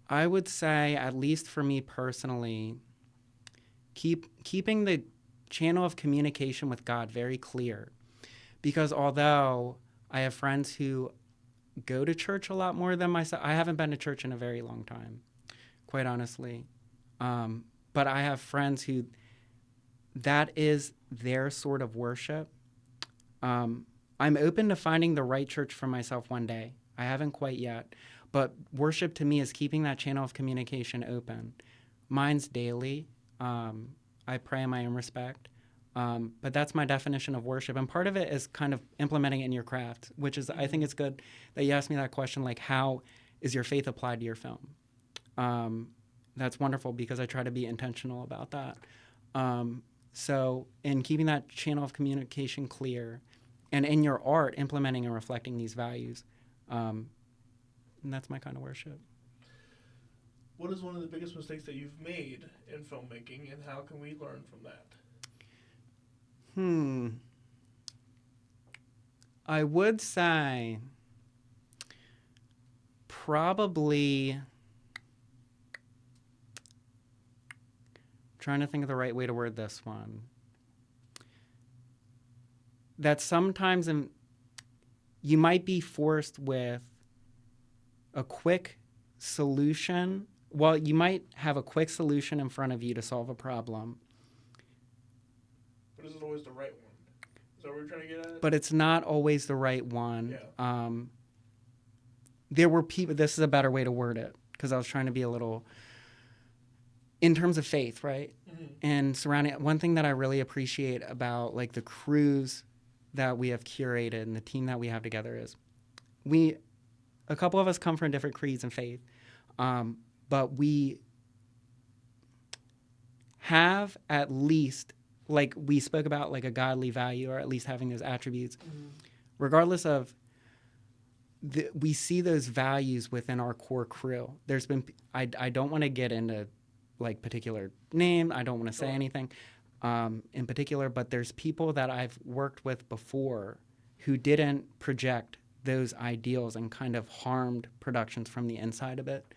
Speaker 2: I would say, at least for me personally, keeping the channel of communication with God very clear. Because although I have friends who go to church a lot more than myself, I haven't been to church in a very long time, quite honestly. But I have friends who that is their sort of worship. I'm open to finding the right church for myself one day. I haven't quite yet. But worship to me is keeping that channel of communication open. Mine's daily. I pray in my own respect. But that's my definition of worship. And part of it is kind of implementing it in your craft, which is, I think it's good that you asked me that question, like, how is your faith applied to your film? That's wonderful because I try to be intentional about that. So in keeping that channel of communication clear and in your art, implementing and reflecting these values, and that's my kind of worship.
Speaker 1: What is one of the biggest mistakes that you've made in filmmaking, and how can we learn from that?
Speaker 2: I would say probably trying to think of the right way to word this one. That sometimes you might be forced with a quick solution. Well, you might have a quick solution in front of you to solve a problem.
Speaker 1: But is it always the right one? Is that what we're trying to get at?
Speaker 2: But it's not always the right one.
Speaker 1: Yeah.
Speaker 2: There were people, this is a better way to word it, because I was trying to be a little, in terms of faith, right?
Speaker 1: Mm-hmm.
Speaker 2: And surrounding, one thing that I really appreciate about like the crews that we have curated and the team that we have together is a couple of us come from different creeds and faith, but we have at least, like we spoke about, like a godly value, or at least having those attributes, regardless of, we see those values within our core crew. There's been, I don't want to get into like particular name, I don't want to say anything in particular, but there's people that I've worked with before who didn't project those ideals and kind of harmed productions from the inside of it.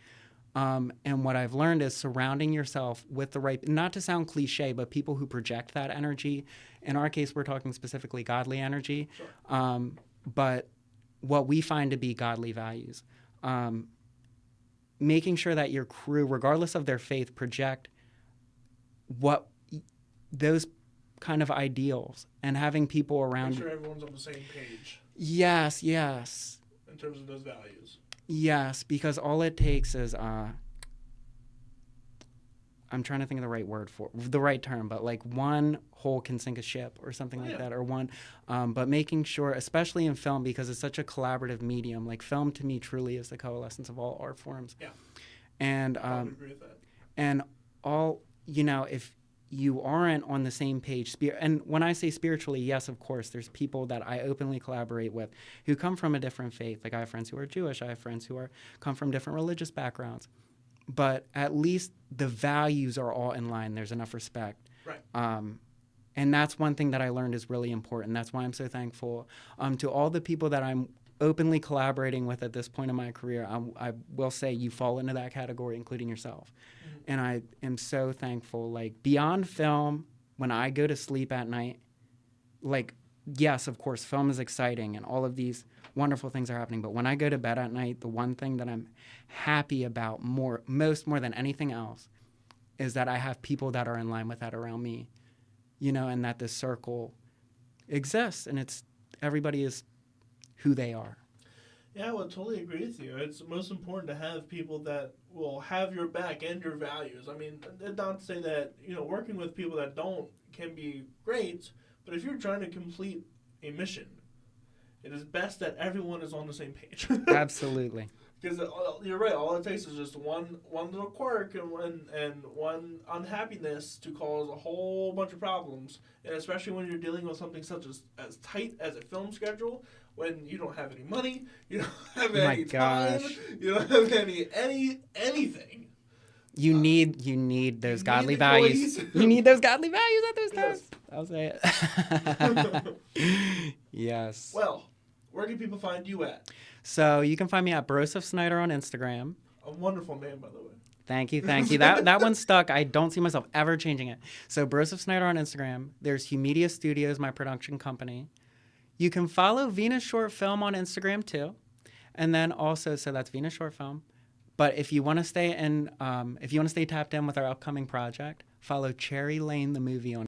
Speaker 2: And what I've learned is surrounding yourself with the right, not to sound cliche, but people who project that energy. In our case, we're talking specifically godly energy, but what we find to be godly values. Making sure that your crew, regardless of their faith, project what those kind of ideals, and having people around.
Speaker 1: Make sure everyone's on the same page.
Speaker 2: Yes.
Speaker 1: In terms of those values.
Speaker 2: Yes, because all it takes is I'm trying to think of the right word for the right term, but like one hole can sink a ship or something like that, or one. But making sure, especially in film, because it's such a collaborative medium, like film to me truly is the coalescence of all art forms.
Speaker 1: Yeah.
Speaker 2: And
Speaker 1: I would agree with that.
Speaker 2: and all, if you aren't on the same page, and when I say spiritually, yes, of course, there's people that I openly collaborate with who come from a different faith. Like I have friends who are Jewish, I have friends who come from different religious backgrounds. But at least the values are all in line. There's enough respect.
Speaker 1: Right.
Speaker 2: And that's one thing that I learned is really important. That's why I'm so thankful to all the people that I'm openly collaborating with at this point in my career. I will say you fall into that category, including yourself. Mm-hmm. And I am so thankful. Like beyond film, when I go to sleep at night, like, yes, of course, film is exciting and all of these wonderful things are happening. But when I go to bed at night, the one thing that I'm happy about more than anything else is that I have people that are in line with that around me, and that this circle exists and everybody is who they are.
Speaker 1: Yeah, I would totally agree with you. It's most important to have people that will have your back and your values. I mean, not to say that, working with people that don't can be great, but if you're trying to complete a mission, it is best that everyone is on the same page.
Speaker 2: Absolutely.
Speaker 1: Because you're right. All it takes is just one little quirk and one unhappiness to cause a whole bunch of problems. And especially when you're dealing with something such as tight as a film schedule, when you don't have any money, you don't have any time, you don't have anything.
Speaker 2: You need those godly values. You need those godly values at those times. I'll say it. Yes.
Speaker 1: Well, where can people find you at?
Speaker 2: So you can find me at Broseph Snyder on Instagram.
Speaker 1: A wonderful name, by the way.
Speaker 2: Thank you. That one stuck. I don't see myself ever changing it. So Broseph Snyder on Instagram. There's Humedia Studios, my production company. You can follow Venus Short Film on Instagram too. And then also, so that's Venus Short Film. But if you want to stay tapped in with our upcoming project, follow Cherry Lane the movie on